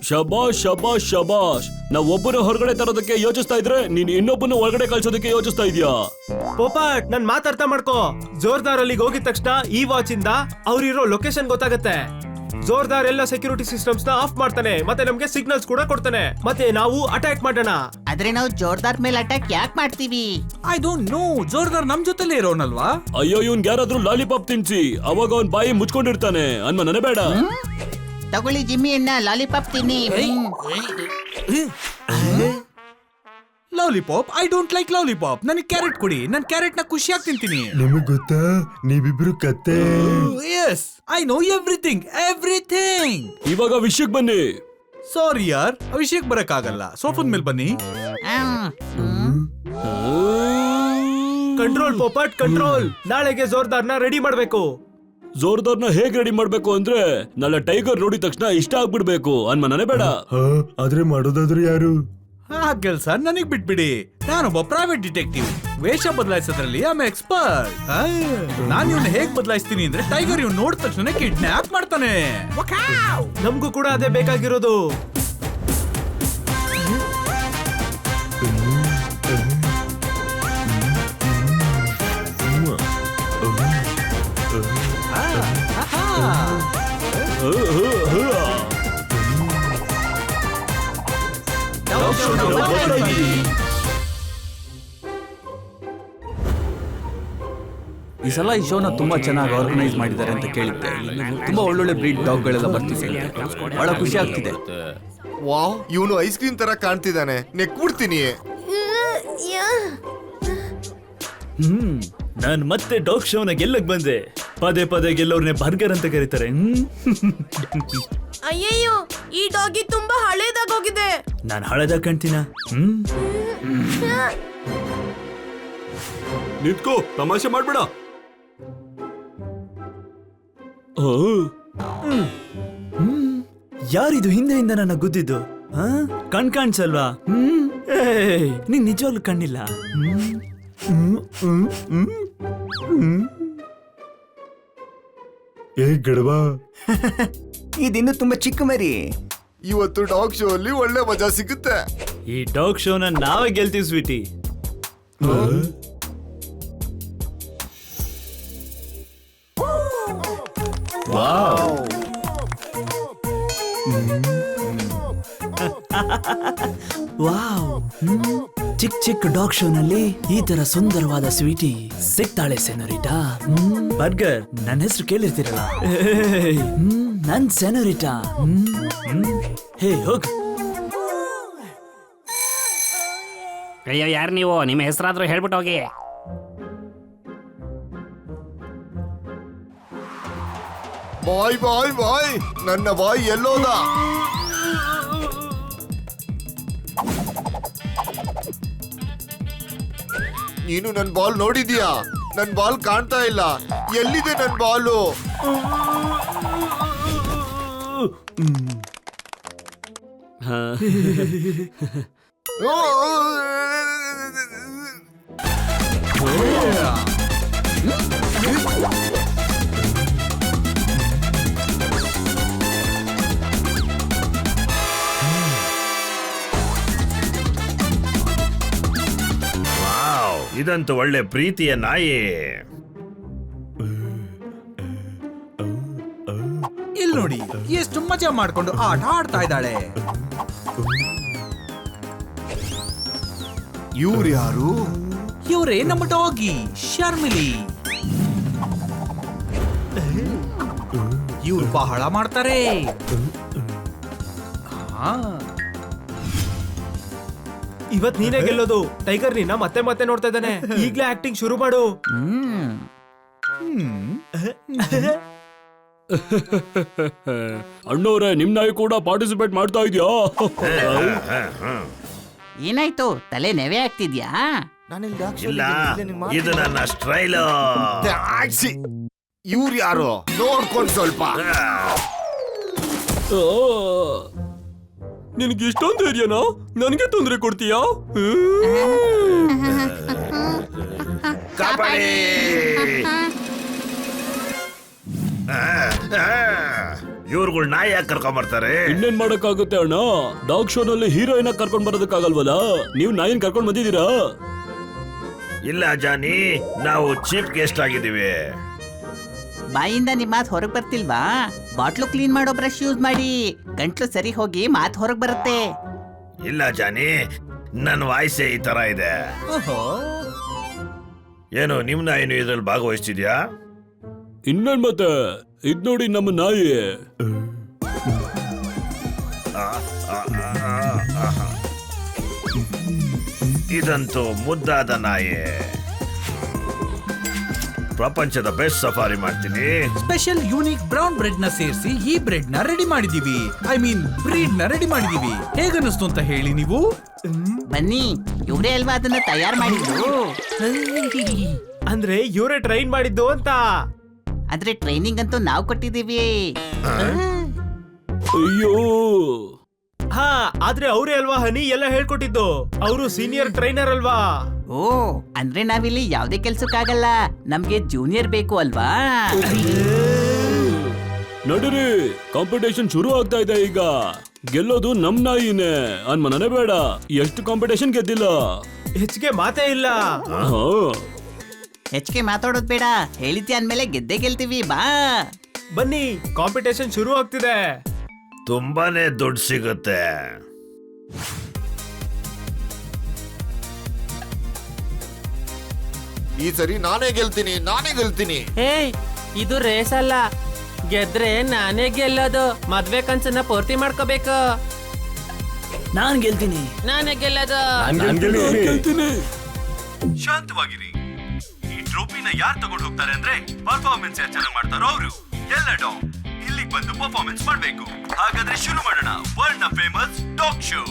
ಶಬಾಷ್ ಶಬಾಷ್ ಶಬಾಷ್. ನಾವ್ ಒಬ್ಬನ ಹೊರಗಡೆ ತರೋದಕ್ಕೆ ಯೋಚಿಸ್ತಾ ಇದ್ರೆ ನೀನ್ ಇನ್ನೊಬ್ಬನ ಒಳಗಡೆ ಕಳ್ಸೋದಕ್ಕೆ ಯೋಚಿಸ್ತಾ ಇದೀಯಾ? ಪೋಪಾಟ್, ನನ್ ಮಾತ್ ಅರ್ಥ ಮಾಡ್ಕೋ. ಜೋರ್ದಾರ್ ಅಲ್ಲಿಗೆ ಹೋಗಿದ ತಕ್ಷಣ ಈ ವಾಚ್ ಇಂದ ಅವ್ರಿರೋ ಲೊಕೇಶನ್ ಗೊತ್ತಾಗತ್ತೆ. ಜೋರ್ದಾರ್ ಎಲ್ಲ ಸೆಕ್ಯೂರಿಟಿ ಸಿಸ್ಟಮ್ಸ್ ನ ಆಫ್ ಮಾಡ್ತಾನೆ, ಮತ್ತೆ ನಮ್ಗೆ ಸಿಗ್ನಲ್ಸ್ ಕೂಡ ಕೊಡ್ತಾನೆ, ಮತ್ತೆ ನಾವು ಅಟ್ಯಾಕ್ ಮಾಡೋಣ. ಆದ್ರೆ ನಾವು ಜೋರ್ದಾರ್ ಮೇಲೆ ಅಟ್ಯಾಕ್ ಯಾಕೆ ಮಾಡ್ತೀವಿ? I don't know. ಜೋರ್ದಾರ್ ನಮ್ ಜೊತೆಲೇ ಇರೋನಲ್ವಾ? ಅಯ್ಯೋ, ಇವ್ನ್ ಯಾರಾದ್ರೂ ಲಾಲಿಪಾಪ್ ತಿನ್ಸಿ, ಅವಾಗ ಅವ್ನ್ ಬಾಯಿ ಮುಚ್ಕೊಂಡಿರ್ತಾನೆ ಅನ್ಮ ನನಗೆ ಬೇಡ. ತಗೊಳ್ಳಿ ಜಿಮ್ಮಿ ಅಣ್ಣ, ಲಾಲಿಪಾಪ್ ತಿನ್ನಿ. Lollipop? I don't like lollipop. ನನಗೆ ಕ್ಯಾರೆಟ್ ಕೊಡಿ, ನಾನು ಕ್ಯಾರೆಟ್ ನ ಖುಷಿಯಾಗಿ ತಿಂತೀನಿ. ನಿಮಗ್ ಗೊತ್ತಾ ನೀವಿಬ್ರು ಕತ್ತೆ? Yes, I know everything. ಇವಾಗ ವಿಷಯಕ್ಕೆ ಬನ್ನಿ. ಸಾರಿ ಯಾರ್, ವಿಷಯಕ್ಕೆ ಬರಕ್ಕಾಗಲ್ಲ. ಸೋಫಾದ ಮೇಲೆ ಬನ್ನಿ. Control Popat, control. ನಾಳೆಗೆ ಜೋರ್ದಾರ್ನ ರೆಡಿ ಮಾಡ್ಬೇಕು. ಜೋರ್ದಾರ್ನ ಹೇಗ್ ರೆಡಿ ಮಾಡ್ಬೇಕು ಅಂದ್ರೆ ನಾಳೆ ಟೈಗರ್ ನೋಡಿದ ತಕ್ಷಣ ಇಷ್ಟ ಆಗ್ಬಿಡ್ಬೇಕು ಅನ್ಮ ನನಗೆ ಬೇಡ. ಆದ್ರೆ ಮಾಡೋದಾದ್ರೆ ಯಾರು? ಆ ಕೆಲ್ಸ ನನಗ್ ಬಿಟ್ಬಿಡಿ. ನಾನೊಬ್ಬ ಪ್ರೈವೇಟ್ ಡಿಟೆಕ್ಟಿವ್. ವೇಷ ಬದಲಾಯಿಸೋದ್ರಲ್ಲಿ ಐ ಆಮ್ ಎಕ್ಸ್ಪರ್ಟ್. ನಾನು ಇವನ್ನ ಹೇಗ್ ಬದಲಾಯಿಸ್ತೀನಿ ಅಂದ್ರೆ ಟೈಗರ್ ಇವ್ನು ನೋಡಿದ ತಕ್ಷಣ ಕಿಡ್ನಾಪ್ ಮಾಡ್ತಾನೆ. ನಮ್ಗೂ ಕೂಡ ಅದೇ ಬೇಕಾಗಿರೋದು. ಈ ಸಲ ಈ ಶೋನ ತುಂಬಾ ಚೆನ್ನಾಗಿ ಆರ್ಗನೈಸ್ ಮಾಡಿದ್ದಾರೆ ಅಂತ ಕೇಳಿದ್ದೆ. ತುಂಬಾ ಒಳ್ಳೊಳ್ಳೆ ಬ್ರೀಡ್ ಡಾಗ್ಗಳೆಲ್ಲ ಬರ್ತಿದೆ, ಬಹಳ ಖುಷಿ ಆಗ್ತಿದೆ. ವಾವ್, ಇವನು ಐಸ್ ಕ್ರೀಮ್ ತರ ಕಾಣ್ತಿದ್ದಾನೆ, ನೆಕ್ಬಿಡ್ತೀನಿ. ನಾನ್ ಮತ್ತೆ ಡಾಗ್ ಶೋನ ಗೆಲ್ಲಕ್ ಬಂದೆ. ಪದೇ ಪದೇ ಗೆಲ್ಲೋರ್ನೆ ಬರ್ಗರ್ ಅಂತ ಕರೀತಾರೆ. ಅಯ್ಯಯ್ಯೋ, ಈ ಡಾಗಿ ತುಂಬಾ ಹಳೇದಾಗೋಗಿದೆ. ನಾನ್ ಹಳದಾಗ ಕಾಣ್ತೀನ? ನಿಂತ್ಕೋ, ತಮಾಷೆ ಮಾಡ್ಬೇಡ. ಯಾರಿದು ಹಿಂದೆಯಿಂದ ನನ್ನ ಗುದ್ದಿದ್ದು? ಕಣ್ ಕಾಣಿಸಲ್ವಾ? ನೀನ್ ನಿಜವಾಗ್ಲೂ ಕಣ್ಣಿಲ್ಲ. ಏ ಗಡವಾ, ಇದಿನ್ನು ತುಂಬಾ ಚಿಕ್ಕ ಮರಿ. ಇವತ್ತು ಡಾಗ್ ಶೋ ಅಲ್ಲಿ ಒಳ್ಳೆ ಮಜಾ ಸಿಗುತ್ತೆ. ಈ ಡಾಗ್ ಶೋನ ನಾವೇ ಗೆಲ್ತೀವಿ ಸ್ವೀಟಿ. ವಾವ್, ಚಿಕ್ಕ ಚಿಕ್ಕ ಡಾಗ್ ಶೋನಲ್ಲಿ ಈ ತರ ಸುಂದರವಾದ ಸ್ವೀಟಿ ಸಿಗ್ತಾಳೆ ಸೆನೋರಿಟಾ. ಬರ್ಗರ್, ನನ್ನ ಹೆಸರು ಕೇಳಿರ್ತೀರಲ್ಲ. ನನ್ ಸೆನೋರಿಟಾ. ಹೇ ಹೋಗ್. ಅಯ್ಯೋ, ಯಾರು ನೀವು? ನಿಮ್ಮ ಹೆಸರಾದ್ರೂ ಹೇಳ್ಬಿಟ್ಟು ಹೋಗಿ. ಬಾಯ್ ಬಾಯ್ ಬಾಯ್, ನನ್ನ ಬಾಯ್ ಎಲ್ಲೋದ? ನೀನು ನನ್ ಬಾಲ್ ನೋಡಿದ್ಯಾ? ನನ್ ಬಾಲ್ ಕಾಣ್ತಾ ಇಲ್ಲ. ಎಲ್ಲಿದೆ ನನ್ ಬಾಲು? ಇದಂತೂ ಒಳ್ಳೆ ಪ್ರೀತಿಯ ನಾಯಿ. ಇಲ್ಲಿ ನೋಡಿ, ಎಷ್ಟು ಮಜಾ ಮಾಡ್ಕೊಂಡು ಆಟ ಆಡ್ತಾ ಇದ್ದಾಳೆ. ಇವ್ರು ಯಾರು? ಇವರೇ ನಮ್ಮ ಡಾಗಿ ಶರ್ಮಿಲಿ. ಇವ್ರು ಬಹಳ ಮಾಡ್ತಾರೆ. ಇವತ್ ನೀನೇ ಗೆಲ್ಲೋದು. ಟೈಗರ್ ನಿನ್ನ ಮತ್ತೆ ಮತ್ತೆ ನೋಡ್ತಾ ಇದ್ದಾನೆ. ಈಗ್ಲೇ ಆಕ್ಟಿಂಗ್ ಶುರು ಮಾಡು. ಅಣ್ಣವ್ರೆ, ನಿಮ್ ನಾಯಿ ಕೂಡ ಪಾರ್ಟಿಸಿಪೇಟ್ ಮಾಡ್ತಾ ಇದ್ಯಾ? ಏನಾಯ್ತು? ತಲೆ ನೆವೆ ಆಗ್ತಿದ್ಯಾ? ಇಲ್ಲ, ಇದು ನನ್ನ ಸ್ಟೈಲ್. ಇವ್ರು ಯಾರು? ನೋಡ್ಕೊಂಡು ಸ್ವಲ್ಪ. ನಿನಗೆ ಇಷ್ಟೊಂದು ಧೈರ್ಯನಾ? ನನಗೆ ತೊಂದರೆ ಕೊಡ್ತೀಯಾ? ಕಬಡ್ಡಿ ಇವ್ರುಗಳು ನಾಯಿ ಯಾಕೆ ಕರ್ಕೊಂಡ್ ಬರ್ತಾರೆ? ಇನ್ನೇನ್ ಮಾಡಕ್ಕಾಗುತ್ತೆ ಅಣ್ಣ, ಡಾಗ್ ಶೋ ನಲ್ಲಿ ಹೀರೋಯಿನ್ ಕರ್ಕೊಂಡ್ ಬರೋದಕ್ಕಾಗಲ್ವಲ್ಲ? ನೀವು ನಾಯಿನ್ ಕರ್ಕೊಂಡ್ ಬಂದಿದ್ದೀರಾ? ಇಲ್ಲ ಜಾನಿ, ನಾವು ಚೀಫ್ ಗೆಸ್ಟ್ ಆಗಿದ್ದೀವಿ. ಬಾಯಿಂದ ನಿಮ್ ಮಾತು ಹೊರಗ್ ಬರ್ತಿಲ್ವಾ? ಬಾಟ್ಲು ಕ್ಲೀನ್ ಮಾಡೋ ಬ್ರಷ್ ಯೂಸ್ ಮಾಡಿ, ಗಂಟ್ಲು ಸರಿ ಹೋಗಿ ಮಾತು ಹೊರಗ್ ಬರುತ್ತೆ. ಇಲ್ಲ ಜಾನಿ, ನನ್ನ ವಾಯ್ಸೇ ಈ ತರ ಇದೆ. ಏನು ನಿಮ್ ನಾಯಿನು ಇದ್ರಲ್ಲಿ ಭಾಗವಹಿಸ್ತಿದ್ಯಾ? ಇನ್ನೇನ್ ಮತ್ತೆ, ಇದ್ ನೋಡಿ ನಮ್ಮ ನಾಯಿ. ಇದಂತೂ ಮುದ್ದಾದ ನಾಯಿ. ಪ್ರಪಂಚದ ಬೆಸ್ಟ್ ಸಫಾರಿ ಮಾಡ್ತೀನಿ. ಸ್ಪೆಷಲ್ ಯೂನಿಕ್ ಬ್ರೌನ್ ಬ್ರೆಡ್ ನ ಸೇರಿಸಿ ಈ ಬ್ರೆಡ್ ನ ರೆಡಿ ಮಾಡಿದೀವಿ. ಐ ಮೀನ್ ಬ್ರೀಡ್ ನ ರೆಡಿ ಮಾಡಿದೀವಿ. ಹೇಗನ್ನಿಸ್ತು ಅಂತ ಹೇಳಿ ನೀವು? ಬನ್ನಿ, ಇವ್ರೇ ಅಲ್ವಾ ಅದನ್ನ ತಯಾರು ಮಾಡಿದ್ರು? ಅಂದ್ರೆ ಇವರೇ ಟ್ರೈನ್ ಮಾಡಿದ್ದು ಅಂತ. ಆದ್ರೆ ಟ್ರೈನಿಂಗ್ ಅಂತೂ ನಾವು ಕೊಟ್ಟಿದೀವಿ. ಅಯ್ಯೋ, ಹಾ, ಆದ್ರೆ ಅವರೇ ಅಲ್ವಾ ಹನಿ ಎಲ್ಲ ಹೇಳ್ಕೊಟ್ಟಿದ್ದು? ಅವರು ಸೀನಿಯರ್ ಟ್ರೈನರ್ ಅಲ್ವಾ? ಓ, ಅಂದ್ರೆ ನಾವಿಲ್ಲಿ ಯಾವ್ದೇ ಕೆಲ್ಸಕ್ಕಾಗಲ್ಲ, ನಮ್ಗೆ ಜೂನಿಯರ್ ಬೇಕು ಅಲ್ವಾ? ನಡೀರಿ, ಕಾಂಪಿಟೇಷನ್ ಶುರು ಆಗ್ತಾ ಇದೆ ಈಗ. ಗೆಲ್ಲೋದು ನಮ್ ನಾಯಿನೇ ಅನ್ಮನನೇ ಬೇಡ. ಎಷ್ಟು ಕಾಂಪಿಟೇಷನ್ ಗೆದ್ದಿಲ್ಲ, ಹೆಚ್ಚಿಗೆ ಮಾತೇ ಇಲ್ಲ. ಹೆಚ್ಚಿಗೆ ಮಾತಾಡೋದ್ ಬೇಡ, ಹೇಳಿದ್ದೆ ಅಂದ್ಮೇಲೆ ಗೆದ್ದೆ ಗೆಲ್ತೀವಿ. ಬಾ ಬನ್ನಿ, ಕಾಂಪಿಟೇಷನ್ ಶುರು ಆಗ್ತಿದೆ. ತುಂಬಾನೇ ದುಡ್ಡು ಸಿಗುತ್ತೆ. ಈ ಸರಿ ನಾನೇ ಗೆಲ್ತೀನಿ. ಏಯ್, ಇದು ರೇಸ್ ಅಲ್ಲ. ಗೆದ್ರೆ ನಾನೇ ಗೆಲ್ಲೋದು. ಮದ್ವೆ ಕನ್ಸನ್ನ ಪೂರ್ತಿ ಮಾಡ್ಕೋಬೇಕು. ನಾನ್ ಗೆಲ್ತೀನಿ. ನಾನೇ ಗೆಲ್ಲೋದು. ಶಾಂತವಾಗಿರಿ. ಈ ಟ್ರೋಫಿನ ಯಾರು ತಗೊಂಡು ಹೋಗ್ತಾರೆ ಅಂದ್ರೆ ಪರ್ಫಾರ್ಮೆನ್ಸ್ ಯಾರು ಚೆನ್ನಾಗಿ ಮಾಡ್ತಾರೋ ಅವರು. ಎಲ್ಲ ಡಾಗ್ ಇಲ್ಲಿಗೆ ಬಂದು ಪರ್ಫಾರ್ಮೆನ್ಸ್ ಮಾಡ್ಬೇಕು. ಹಾಗಾದ್ರೆ ಶುರು ಮಾಡೋಣ ವರ್ಲ್ಡ್ ನ ಫೇಮಸ್ ಡಾಗ್ ಶೋ.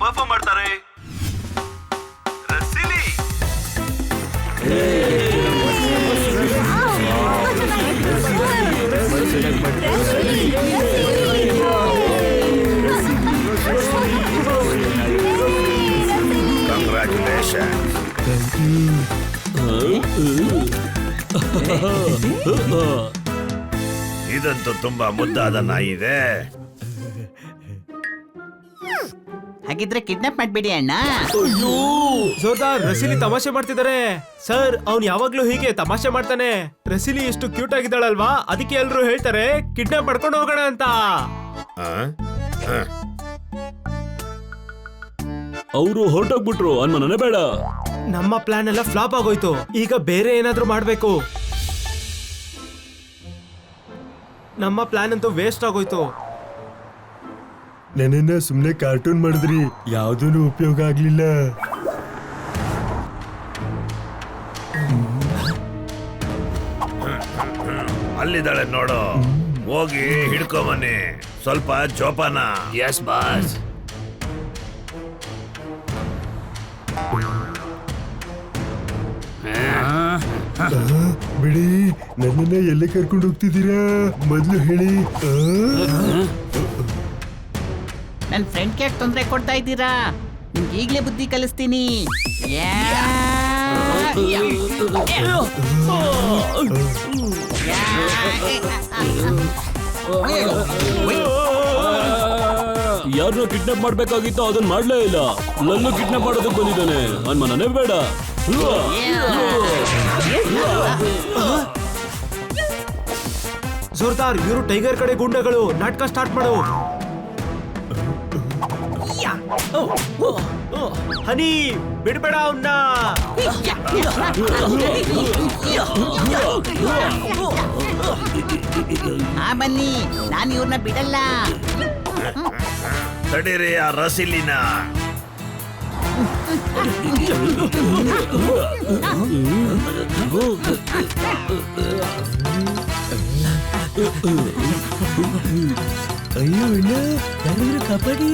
ಪರ್ಫಾರ್ಮ್ ಮಾಡ್ತಾರೆ ರಸಿಲಿ. ಕಂಗ್ರ್ಯಾಚುಲೇಷನ್. ಇದಂತೂ ತುಂಬಾ ಮುದ್ದಾದ ನಾಯಿ ಇದೆ. ಹಾಗಿದ್ರೆ ಕಿಡ್ನಾಪ್ ಮಾಡ್ಬೇಡಿ ಅಣ್ಣ. ಜೋರ್ದಾರ್, ರಸಿಲಿ ತಮಾಷೆ ಮಾಡ್ತಿದ್ದಾರೆ ಸರ್. ಅವ್ನು ಯಾವಾಗ್ಲೂ ಹೀಗೆ ತಮಾಷೆ ಮಾಡ್ತಾನೆ. ರಸಿಲಿ ಎಷ್ಟು ಕ್ಯೂಟ್ ಆಗಿದ್ದಾಳಲ್ವಾ, ಅದಕ್ಕೆ ಎಲ್ರು ಹೇಳ್ತಾರೆ ಕಿಡ್ನಾಪ್ ಮಾಡ್ಕೊಂಡು ಹೋಗೋಣ ಅಂತ. ಅವರು ಹೊರಟೋಗ್ಬಿಟ್ರು ಅನ್ಮನನೇ ಬೇಡ. ನಮ್ಮ ಪ್ಲಾನ್ ಎಲ್ಲ ಫ್ಲಾಪ್ ಆಗೋಯ್ತು. ಈಗ ಬೇರೆ ಏನಾದ್ರೂ ಮಾಡ್ಬೇಕು. ನಮ್ಮ ಪ್ಲಾನ್ ಅಂತೂ ವೇಸ್ಟ್ ಆಗೋಯ್ತು. ನನ್ನನ್ನ ಸುಮ್ನೆ ಕಾರ್ಟೂನ್ ಮಾಡಿದ್ರಿ, ಯಾವ್ದೂ ಉಪಯೋಗ ಆಗ್ಲಿಲ್ಲ. ಅಲ್ಲಿದ್ದಾಳೆ ನೋಡು, ಹೋಗಿ ಹಿಡ್ಕೊಂಬನ್ನಿ. ಸ್ವಲ್ಪ ಜೋಪಾನ. Yes boss. ಬಿಡಿ, ನನ್ನನ್ನ ಎಲ್ಲಿ ಕರ್ಕೊಂಡು ಹೋಗ್ತಿದ್ದೀರಾ ಮೊದ್ಲು ಹೇಳಿ. ನನ್ ಫ್ರೆಂಡ್ ಯಾಕೆ ತೊಂದರೆ ಕೊಡ್ತಾ ಇದ್ದೀರಾ? ನಿಮ್ಗೆ ಈಗ್ಲೇ ಬುದ್ಧಿ ಕಲಿಸ್ತೀನಿ. ಯಾರನ್ನ ಕಿಡ್ನಾಪ್ ಮಾಡ್ಬೇಕಾಗಿತ್ತು ಅದನ್ನ ಮಾಡ್ಲೇ ಇಲ್ಲ. ನನ್ನ ಕಿಡ್ನಾಪ್ ಮಾಡೋದಕ್ಕೆ ಬಂದಿದ್ದಾನೆ. ಅನ್ಮನನೇ ಬೇಡ. ಜೋರ್ದಾರ್, ಇವರು ಟೈಗರ್ ಕಡೆ ಗುಂಡಗಳು. ನಾಟಕ ಸ್ಟಾರ್ಟ್ ಮಾಡು. ಹನಿ, ಬಿಡ್ಬೇಡ ಅವನ್ನ. ಬನ್ನಿ, ನಾನು ಇವ್ರನ್ನ ಬಿಡಲ್ಲ. ತಡೀರಿ ಆ ರಸಿಲಿನ. ಅಯ್ಯೋ ಅಣ್ಣ, ಯಾರಾದ್ರೂ ಕಾಪಾಡಿ.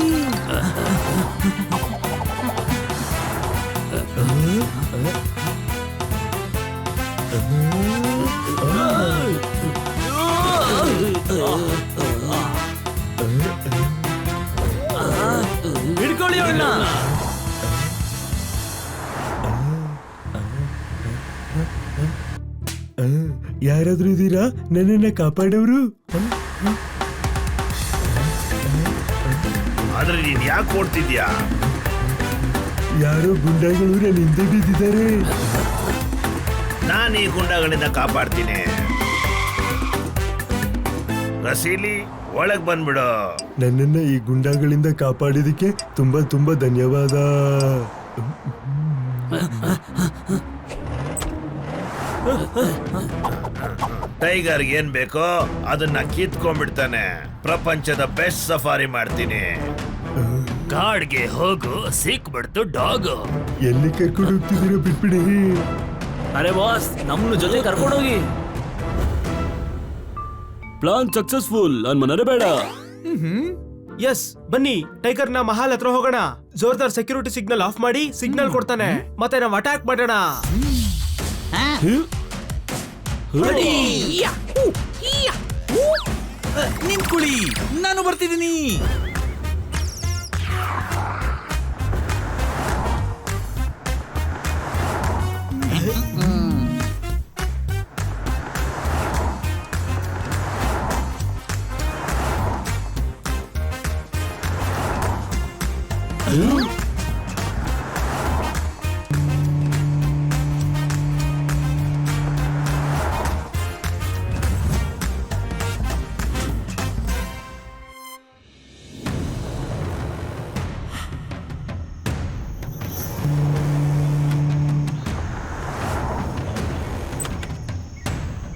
ಹಿಡ್ಕೊಳ್ಳಿ ಅವನ್ನ. ಯಾರಾದ್ರೂ ಇದೀರಾ ನನ್ನನ್ನ ಕಾಪಾಡೋರು? ಆದ್ರೆ ನೀನ್ ಯಾಕೆ ಓಡ್ತಿದ್ಯಾ? ಯಾರೋ ಗುಂಡಾಗಳು ನನ್ನ ಹಿಂದೆ ಬಿದ್ದಿದ್ದಾರೆ. ನಾನು ಈ ಗುಂಡಗಳಿಂದ ಕಾಪಾಡ್ತೀನಿ. ರಸೀಲಿ, ಒಳಗ್ ಬಂದ್ಬಿಡು. ನನ್ನನ್ನ ಈ ಗುಂಡಾಗಳಿಂದ ಕಾಪಾಡಿದಕ್ಕೆ ತುಂಬಾ ತುಂಬಾ ಧನ್ಯವಾದ. ಟೈಗರ್ ಏನ್ ಬೇಕೋ ಅದನ್ನ ಕಿತ್ಕೊಂಡ್ಬಿಡ್ತಾನೆ. ಪ್ರಪಂಚದ ಬೆಸ್ಟ್ ಸಫಾರಿ ಮಾಡ್ತೀನಿ. ಕಾಡ್ಗೆ ಹೋಗು, ಸಿಕ್ಬಿಡ್ತು ಡಾಗ್. ಎಲ್ಲಿ ಕರ್ಕೊಂಡು ಹೋಗ್ತಿದ್ದೀರಾ? ಬಿಟ್ಬಿಡಿ. ಅರೆ ಬಾಸ್, ನಮ್ಮನ್ನು ಜೊತೆ ಕರ್ಕೊಂಡೋಗಿ. Plan successful. ಅನ್ಮನನೇ ಬೇಡ. ಎಸ್, ಬನ್ನಿ ಟೈಗರ್ ನ ಮಹಾಲ್ ಹತ್ರ ಹೋಗೋಣ. ಜೋರ್ದಾರ್ ಸೆಕ್ಯೂರಿಟಿ ಸಿಗ್ನಲ್ ಆಫ್ ಮಾಡಿ ಸಿಗ್ನಲ್ ಕೊಡ್ತಾನೆ. ಮತ್ತೆ ನಾವು ಅಟ್ಯಾಕ್ ಮಾಡೋಣ. ನಿಂತ್ಕೊಳ್ಳಿ, ನಾನು ಬರ್ತಿದ್ದೀನಿ.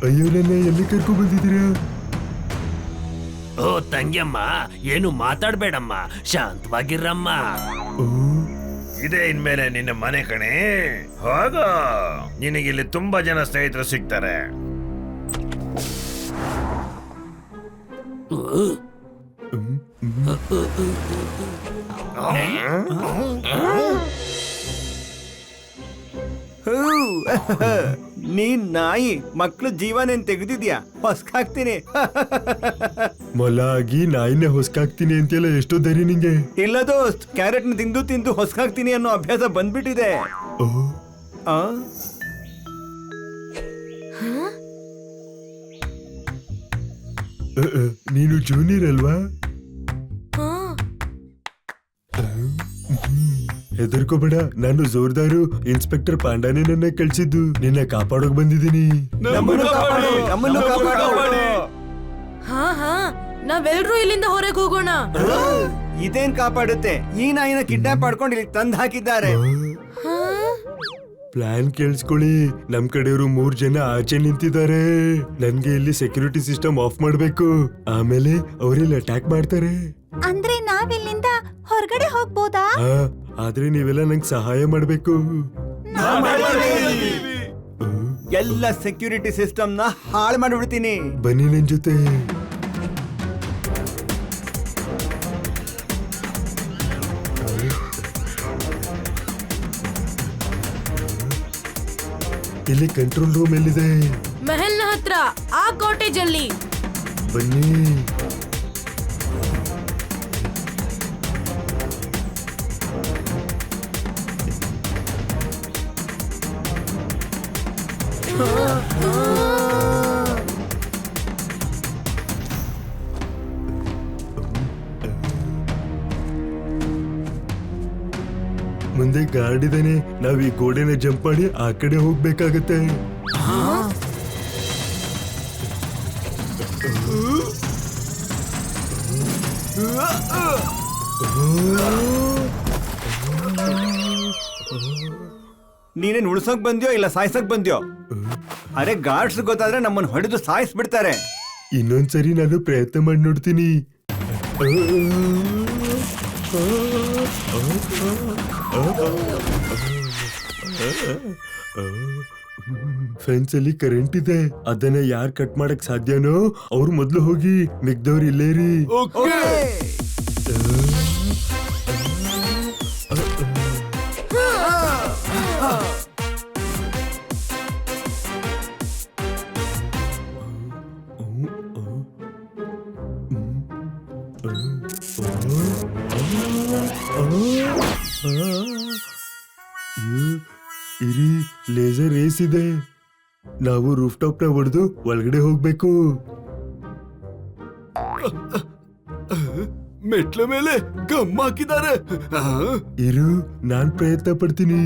ಅಯ್ಯೋ, ನನ್ನ ಎಲ್ಲಿ ಕರ್ಕೊಂಡು ಬಂದಿದ್ದೀರಾ? ಓ ತಂಗಿಯಮ್ಮ, ಏನು ಮಾತಾಡ್ಬೇಡಮ್ಮ, ಶಾಂತವಾಗಿರಮ್ಮ. ಇದೇ ಇನ್ಮೇಲೆ ನಿನ್ನ ಮನೆ ಕಣೆ. ಹೋಗ, ನಿನಗಿಲ್ಲಿ ತುಂಬಾ ಜನ ಸ್ನೇಹಿತರು ಸಿಗ್ತಾರೆ. ನೀನ್ ನಾಯಿ, ಮಕ್ಳು ಜೀವನೇನ್ ತೆಗೆದಿದ್ಯಾ? ಹೊಸ್ಕಾಕ್ತೀನಿ. ಮೊಲ ಆಗಿ ನಾಯಿನ ಹೊಸ್ಕಾಕ್ತೀನಿ ಅಂತೆಲ್ಲ ಎಷ್ಟೋ ಧೈರ್ಯ ನಿಂಗೆ? ಇಲ್ಲ ದೋಸ್ತ್, ಕ್ಯಾರೆಟ್ ನ ತಿಂದು ತಿಂದು ಹೊಸ್ಕಾಕ್ತೀನಿ ಅನ್ನೋ ಅಭ್ಯಾಸ ಬಂದ್ಬಿಟ್ಟಿದೆ. ನೀನು ಜೂನಿಯರ್ ಅಲ್ವಾ? ಹೆದರ್ಕೋಬೇಡ, ನಾನು ಜೋರ್ದಾರು. ಇನ್ಸ್ಪೆಕ್ಟರ್ ಪಾಂಡಾನೆ ನನ್ನ ಕಳ್ಸಿದ್ದು. ನಿನ್ನ ಕಾಪಾಡೋಕ್ ಬಂದಿದ್ದೀನಿ. ಹಾ ಹಾ, ನಾವೆಲ್ರೂ ಇಲ್ಲಿಂದ ಹೊರಗೆ ಹೋಗೋಣ. ಇದೇನ್ ಕಾಪಾಡುತ್ತೆ? ಈ ನಾಯಿನ ಕಿಡ್ನಾಪ್ ಮಾಡ್ಕೊಂಡು ಇಲ್ಲಿ ತಂದ್ ಹಾಕಿದ್ದಾರೆ. ಪ್ಲಾನ್ ಕೇಳಿಸ್ಕೊಳ್ಳಿ. ನಮ್ ಕಡೆಯವರು 3 ಜನ ಆಚೆ ನಿಂತಿದ್ದಾರೆ. ನನ್ಗೆ ಇಲ್ಲಿ ಸೆಕ್ಯೂರಿಟಿ ಸಿಸ್ಟಮ್ ಆಫ್ ಮಾಡ್ಬೇಕು. ಆಮೇಲೆ ಅವರೆಲ್ಲ ಅಟ್ಯಾಕ್ ಮಾಡ್ತಾರೆ. ಅಂದ್ರೆ ನಾವಿಲ್ಲಿಂದ ಹೊರಗಡೆ ಹೋಗ್ಬೋದಾ? ಆದ್ರೆ ನೀವೆಲ್ಲ ನಂಗೆ ಸಹಾಯ ಮಾಡ್ಬೇಕು. ಎಲ್ಲ ಸೆಕ್ಯೂರಿಟಿ ಸಿಸ್ಟಮ್ ನ ಹಾಳು ಮಾಡಿಬಿಡ್ತೀನಿ. ಬನ್ನಿ ನನ್ ಜೊತೆ. ಇಲ್ಲಿ ಕಂಟ್ರೋಲ್ ರೂಮ್ ಎಲ್ಲಿದೆ? ಮೆಹಲ್ನ ಹತ್ರ, ಆ ಕಾಟೇಜ್ ಅಲ್ಲಿ. ಬನ್ನಿ. ಮುಂದೆ ಗಾರ್ಡ್ ಇದ್ದಾನೆ. ನಾವ್ ಈ ಗೋಡೆನ ಜಂಪ್ ಮಾಡಿ ಆ ಕಡೆ ಹೋಗ್ಬೇಕಾಗತ್ತೆ. ನೀನೇನ್ ಉಳ್ಸೋಕ್ ಬಂದ್ಯೋ ಇಲ್ಲ ಸಾಯ್ಸಕ್ ಬಂದ್ಯೋ? ಅರೆ ಗಾರ್ಡ್ಸ್ ಗೊತ್ತಾದ್ರೆ ನಮ್ಮನ್ನ ಹೊಡೆದು ಸಾಯಿಸ್ಬಿಡ್ತಾರೆ. ಇನ್ನೊಂದ್ಸರಿ ನಾನು ಪ್ರಯತ್ನ ಮಾಡಿ ನೋಡ್ತೀನಿ. ಫೆನ್ಸ್ ಅಲ್ಲಿ ಕರೆಂಟ್ ಇದೆ. ಅದನ್ನ ಯಾರ್ ಕಟ್ ಮಾಡಕ್ ಸಾಧ್ಯನೋ ಅವ್ರು ಮೊದ್ಲು ಹೋಗಿ, ಮಿಗ್ದವ್ರು ಇಲ್ಲೇ ರೀ. ಇರಿ, ಲೇಸರ್ ರೇಸ್ ಇದೆ. ನಾವು ರೂಫ್ ಟಾಪ್ ನ ಹೊಡೆದು ಒಳಗಡೆ ಹೋಗ್ಬೇಕು. ಮೆಟ್ಲ ಮೇಲೆ ಗಮ್ ಹಾಕಿದ್ದಾರೆ. ಇರು, ನಾನ್ ಪ್ರಯತ್ನ ಪಡ್ತೀನಿ.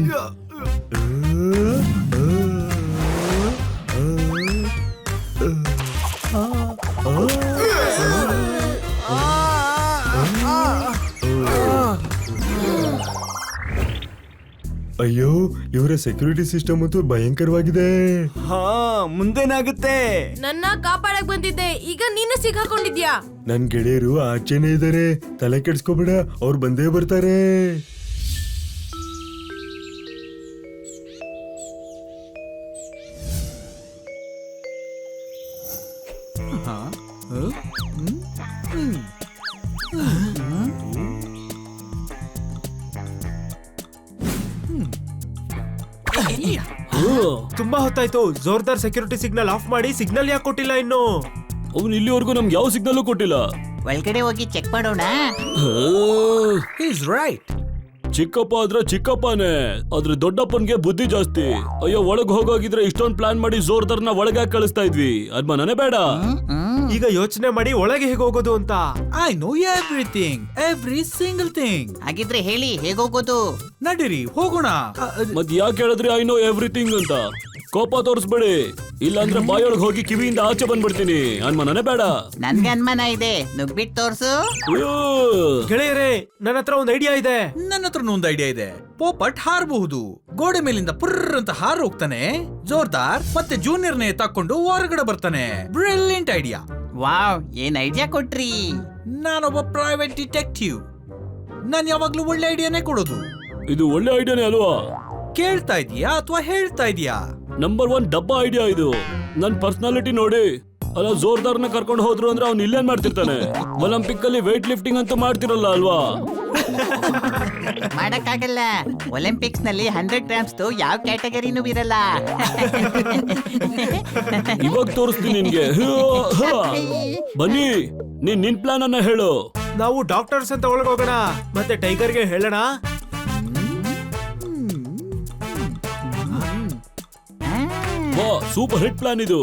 ಅಯ್ಯೋ, ಇವರ ಸೆಕ್ಯೂರಿಟಿ ಸಿಸ್ಟಮ್ ಅಂತೂ ಭಯಂಕರವಾಗಿದೆ. ಹಾ, ಮುಂದೇನಾಗುತ್ತೆ? ನನ್ನ ಕಾಪಾಡಕ್ ಬಂದಿದ್ದೆ, ಈಗ ನೀನು ಸಿಕ್ಕಾಕೊಂಡಿದ್ಯಾ. ನನ್ ಗೆಳೆಯರು ಆಚೆನೆ ಇದಾರೆ, ತಲೆ ಕೆಡ್ಸ್ಕೊಬೇಡ, ಅವ್ರು ಬಂದೇ ಬರ್ತಾರೆ. ತುಂಬಾ ಹೊತ್ತಾಯ್ತು. ಜೋರ್ದಾರ್ ಸೆಕ್ಯೂರಿಟಿ ಸಿಗ್ನಲ್ ಆಫ್ ಮಾಡಿ. ಸಿಗ್ನಲ್ ಯಾಕೆ ಕೊಟ್ಟಿಲ್ಲ ಇನ್ನು? ಅವನು ಇಲ್ಲಿವರೆಗೂ ನಮ್ಗೆ ಯಾವ ಸಿಗ್ನಲ್ ಕೊಟ್ಟಿಲ್ಲ. ಒಳಗಡೆ ಹೋಗಿ ಚೆಕ್ ಮಾಡೋಣ. ರೈಟ್. ಚಿಕ್ಕಪ್ಪ ಆದ್ರೆ ಚಿಕ್ಕಪ್ಪನೇ, ಆದ್ರೆ ದೊಡ್ಡಪ್ಪನ್ಗೆ ಬುದ್ಧಿ ಜಾಸ್ತಿ. ಅಯ್ಯೋ, ಒಳಗ್ ಹೋಗೋಗಿದ್ರೆ ಇಷ್ಟೊಂದ್ ಪ್ಲಾನ್ ಮಾಡಿ ಜೋರ್ದಾರ್ನ ಒಳಗೆ ಕಳಿಸ್ತಾ ಇದ್ವಿ. ಅದ್ಮಾನೇ ಬೇಡ. ಈಗ ಯೋಚನೆ ಮಾಡಿ ಒಳಗೆ ಹೇಗೆ ಹೋಗೋದು ಅಂತ. I know everything, every single thing. ಹಾಗಿದ್ರೆ ಹೇಳಿ ಹೇಗೋಗೋದು? ನಡೀರಿ ಹೋಗೋಣ. ಮತ್ ಯಾಕೆ ಹೇಳಿದ್ರಿ ಐ ನೋ ಎವ್ರಿಥಿಂಗ್ ಅಂತ? ಕೋಪ ತೋರಿಸ್ಬೇಡಿ, ಇಲ್ಲಾಂದ್ರೆ ಬಾಯೊಳಗೆ ಹೋಗಿ ಕಿವಿಯಿಂದ ಆಚೆ ಬಂದ್ಬಿಡ್ತೀನಿ. ಅನ್ಮಾನೇ ಬೇಡ. ನನ್ಗೆ ಅನುಮಾನ ಇದೆ, ನುಗ್ಬಿಟ್ಟು ತೋರ್ಸು. ಗೆಳೆಯರೇ, ನನ್ನ ಹತ್ರ ಒಂದು ಐಡಿಯಾ ಇದೆ. ನನ್ನ ಹತ್ರ ಒಂದು ಐಡಿಯಾ ಇದೆ. ಪೋಪಟ್ ಹಾರಬಹುದು. ಗೋಡೆ ಮೇಲಿಂದ ಪುರ್ರ್ ಅಂತ ಹಾರು ಹೋಗ್ತಾನೆ. ಜೋರ್ದಾರ್ ಮತ್ತೆ ಜೂನಿಯರ್ನೇ ತಕೊಂಡು ಹೊರಗಡೆ ಬರ್ತಾನೆ. Brilliant idea. ವಾವ್, ಏನ್ ಐಡಿಯಾ ಕೊಟ್ರಿ. ನಾನೊಬ್ಬ ಪ್ರೈವೇಟ್ ಡಿಟೆಕ್ಟಿವ್. ನಾನ್ ಯಾವಾಗ್ಲೂ ಒಳ್ಳೆ ಐಡಿಯಾನೇ ಕೊಡೋದು. ಇದು ಒಳ್ಳೆ ಐಡಿಯಾನೇ ಅಲ್ವಾ? ಕೇಳ್ತಾ ಇದೀಯಾ ಅಥವಾ ಹೇಳ್ತಾ ಇದೀಯಾ? ನಂಬರ್ 1 ಡಬ್ಬಾ ಐಡಿಯಾ ಇದು. ನನ್ ಪರ್ಸನಾಲಿಟಿ ನೋಡಿ. ಅಲ್ಲ, ಜೋರ್ದಾರ್ನ ಕರ್ಕೊಂಡು ಹೋದ್ರು ಅಂದ್ರೆ ಅವ್ನು ಇಲ್ಲೇನ್ ಮಾಡ್ತಿರ್ತಾನೆ? ಒಲಿಂಪಿಕ್ ಅಲ್ಲಿ ವೇಟ್ ಲಿಫ್ಟಿಂಗ್ ಅಂತ ಮಾಡ್ತಿರಲ್ಲ ಅಲ್ವಾ? ಮಾಡಕ್ಕಾಗಲ್ಲ. ಒಲಿಂಪಿಕ್ಸ್ ನಲ್ಲಿ 100 ಗ್ರಾಮ್ಸ್ ಯಾವ ಕ್ಯಾಟಗರಿನೂ ಇರಲ್ಲ. ಇವಾಗ ತೋರಿಸ್ತೀನಿ ನಿನ್ಗೆ. ಬನ್ನಿ, ನಿನ್ ಪ್ಲಾನ್ ಅನ್ನ ಹೇಳು. ನಾವು ಡಾಕ್ಟರ್ಸ್ ಅಂತ ಒಳಗೋಗೋಣ, ಮತ್ತೆ ಟೈಗರ್ಗೆ ಹೇಳೋಣ. ಸೂಪರ್ ಹಿಟ್ ಪ್ಲಾನ್ ಇದು.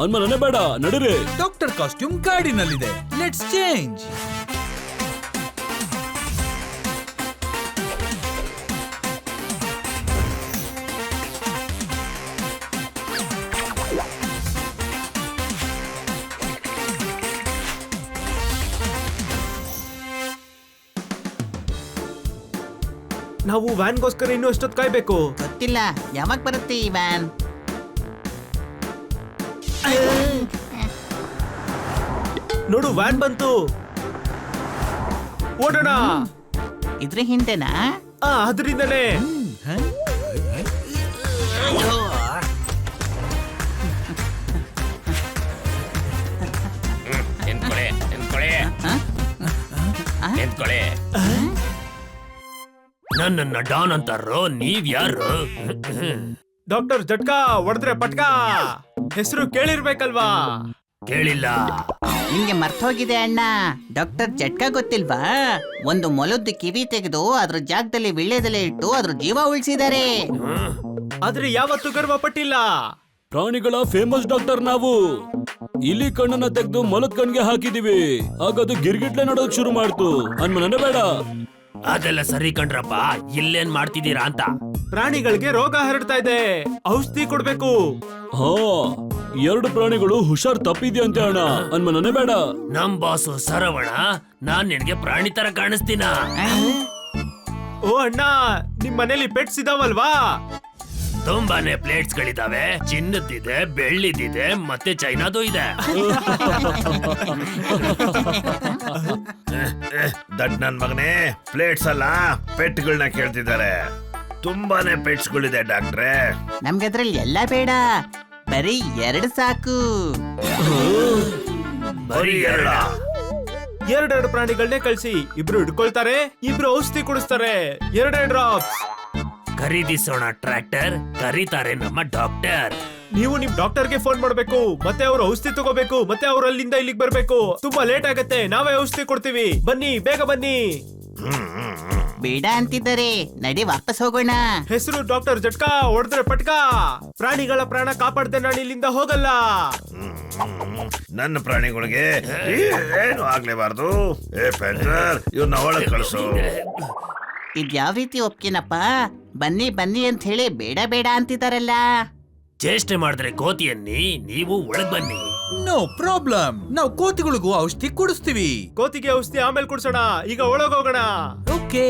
ಅನ್ಮಾನೇ ಬೇಡ, ನಡೀರಿ. ಡಾಕ್ಟರ್ ಕಾಸ್ಟ್ಯೂಮ್ ಗಾಡಿನಲ್ಲಿದೆ. Let's change. ನಾವು ವ್ಯಾನ್ಗೋಸ್ಕರ ಇನ್ನೂ ಎಷ್ಟೊತ್ತು ಕಾಯ್ಬೇಕು? ಗೊತ್ತಿಲ್ಲ, ಯಾವಾಗ ಬರುತ್ತೆ ಈ ವ್ಯಾನ್? ನೋಡು, ವ್ಯಾನ್ ಬಂತು. ಓಡೋಣ. ಇದ್ರ ಹಿಂದೆನಾ? ಅದರಿಂದನೇ. ನನ್ನನ್ನ ಡಾನ್ ಅಂತಾರೋ, ನೀವ್ ಯಾರು? ಡಾಕ್ಟರ್ ಜಟ್ಕಾ ಹೊಡೆದ್ರೆ ಪಟ್ಕಾ ಹೆಸರು ಕೇಳಿರ್ಬೇಕಲ್ವಾ? ಕೇಳಿಲ್ಲ. ನಿಮ್ಗೆ ಮರ್ತೋಗಿದೆ ಅಣ್ಣ. ಡಾಕ್ಟರ್ ಜಟ್ಕಾ ಗೊತ್ತಿಲ್ವಾ? ಒಂದು ಮೊಲದ್ದು ಕಿವಿ ತೆಗೆದು ಅದ್ರ ಜಾಗದಲ್ಲಿ ವಿಳ್ಯದೆಲೆ ಇಟ್ಟು ಅದ್ರ ಜೀವ ಉಳಿಸಿದ್ದಾರೆ. ಆದ್ರೆ ಯಾವತ್ತೂ ಗರ್ವ ಪಟ್ಟಿಲ್ಲ. ಪ್ರಾಣಿಗಳ ಫೇಮಸ್ ಡಾಕ್ಟರ್ ನಾವು. ಇಲಿ ಕಣ್ಣನ್ನ ತೆಗೆದು ಮೊಲದ ಕಣ್ಗೆ ಹಾಕಿದೀವಿ, ಆಗ ಅದು ಗಿರ್ಗಿಟ್ಲೆ ನೋಡೋಕ್ ಶುರು ಮಾಡ್ತು. ಅನ್ಮನೆ ಬೇಡ. ಅದೆಲ್ಲ ಸರಿ ಕಣ್ರಪ್ಪ, ಇಲ್ಲೇನ್ ಮಾಡ್ತಿದ್ದೀರಾ ಅಂತ. ಪ್ರಾಣಿಗಳಿಗೆ ರೋಗ ಹರಡ್ತಾ ಇದೆ, ಔಷಧಿ ಕೊಡ್ಬೇಕು. ಹಾ, 2 ಪ್ರಾಣಿಗಳು ಹುಷಾರ್ ತಪ್ಪಿದ್ಯಂತೆ ಅಣ್ಣ. ಅನ್ಮನೆ ಬೇಡ. ನಮ್ ಬಾಸು ಸರವಣ, ನಾನ್ ನಿನ್ಗೆ ಪ್ರಾಣಿ ತರ ಕಾಣಿಸ್ತೀನ? ಓ ಅಣ್ಣ, ನಿಮ್ ಮನೇಲಿ ಪೆಟ್ಸ್ ಇದಾವಲ್ವಾ? ತುಂಬಾನೇ ಪ್ಲೇಟ್ಸ್ ಗಳಿದಾವೆ. ಚಿನ್ನದಿದೆ, ಬೆಳ್ಳಿದಿದೆ, ಮತ್ತೆ ಚೈನಾದು ಇದೆ. ದಡ್ ನನ್ ಮಗನೇ, ಪ್ಲೇಟ್ಸ್ ಅಲ್ಲ ಪೆಟ್ಗಳನ್ನ ಕೇಳ್ತಿದ್ದಾರೆ. ತುಂಬಾನೇ ಪೆಟ್ಸ್ಗಳಿದೆ ಡಾಕ್ಟ್ರೆ. ನಮ್ಗೆ ಅದ್ರಲ್ಲಿ ಎಲ್ಲ ಬೇಡ, ಬರೀ 2 ಸಾಕು. ಬರೀ 2? 2 ಪ್ರಾಣಿಗಳನ್ನೇ ಕಳ್ಸಿ. ಇಬ್ರು ಹಿಡ್ಕೊಳ್ತಾರೆ, ಇಬ್ರು ಔಷಧಿ ಕುಡಿಸ್ತಾರೆ. 2 ಡ್ರಾಪ್ಸ್. ಖರೀದಿಸೋಣ ಟ್ರ್ಯಾಕ್ಟರ್, ಕರೀತಾರೆ ನಮ್ಮ ಡಾಕ್ಟರ್. ನೀವು ನಿಮ್ ಡಾಕ್ಟರ್ಗೆ ಫೋನ್ ಮಾಡ್ಬೇಕು, ಮತ್ತೆ ಅವ್ರು ಔಷಧಿ ತಗೋಬೇಕು, ಮತ್ತೆ ಅವ್ರು ಅಲ್ಲಿಂದ ಇಲ್ಲಿಗೆ ಬರ್ಬೇಕು. ತುಂಬಾ ಲೇಟ್ ಆಗತ್ತೆ, ನಾವೇ ಔಷಧಿ ಕೊಡ್ತೀವಿ. ಬನ್ನಿ, ಬೇಗ ಬನ್ನಿ. ಬೇಡ ಅಂತಿದ್ದಾರೆ, ನಡಿ ವಾಪಸ್ ಹೋಗೋಣ. ಹೆಸರು ಡಾಕ್ಟರ್ ಜಟ್ಕಾ ಹೊಡೆದ್ರೆ ಪಟ್ಕಾ. ಪ್ರಾಣಿಗಳ ಪ್ರಾಣ ಕಾಪಾಡ್ದೆ ನಾನು ಇಲ್ಲಿಂದ ಹೋಗಲ್ಲ. ನನ್ನ ಪ್ರಾಣಿಗಳಿಗೆ ಏನು ಆಗ್ಲೇಬಾರ್ದು. ಏ ಪ್ಯಾಂಥರ್, ಇವ್ರನ್ನ ಒಳಗ್ ಕಳ್ಸು. ಇದ್ಯಾವ ರೀತಿ ಒಪ್ಕೇನಪ್ಪ? ಬನ್ನಿ ಬನ್ನಿ ಅಂತ ಹೇಳಿ ಬೇಡ ಬೇಡ ಅಂತಿದಾರಲ್ಲ. ಚೇಷ್ಟೆ ಮಾಡಿದ್ರೆ ಕೋತಿಯನ್ನಿ, ನೀವು ಒಳಗ್ ಬನ್ನಿ. ನೋ ಪ್ರಾಬ್ಲಮ್, ನಾವು ಕೋತಿಗಳಿಗೂ ಔಷಧಿ ಕುಡಿಸ್ತೀವಿ. ಕೋತಿಗೆ ಔಷಧಿ ಆಮೇಲೆ ಕುಡ್ಸೋಣ, ಈಗ ಒಳಗೋಗೋಣ. ಓಕೆ.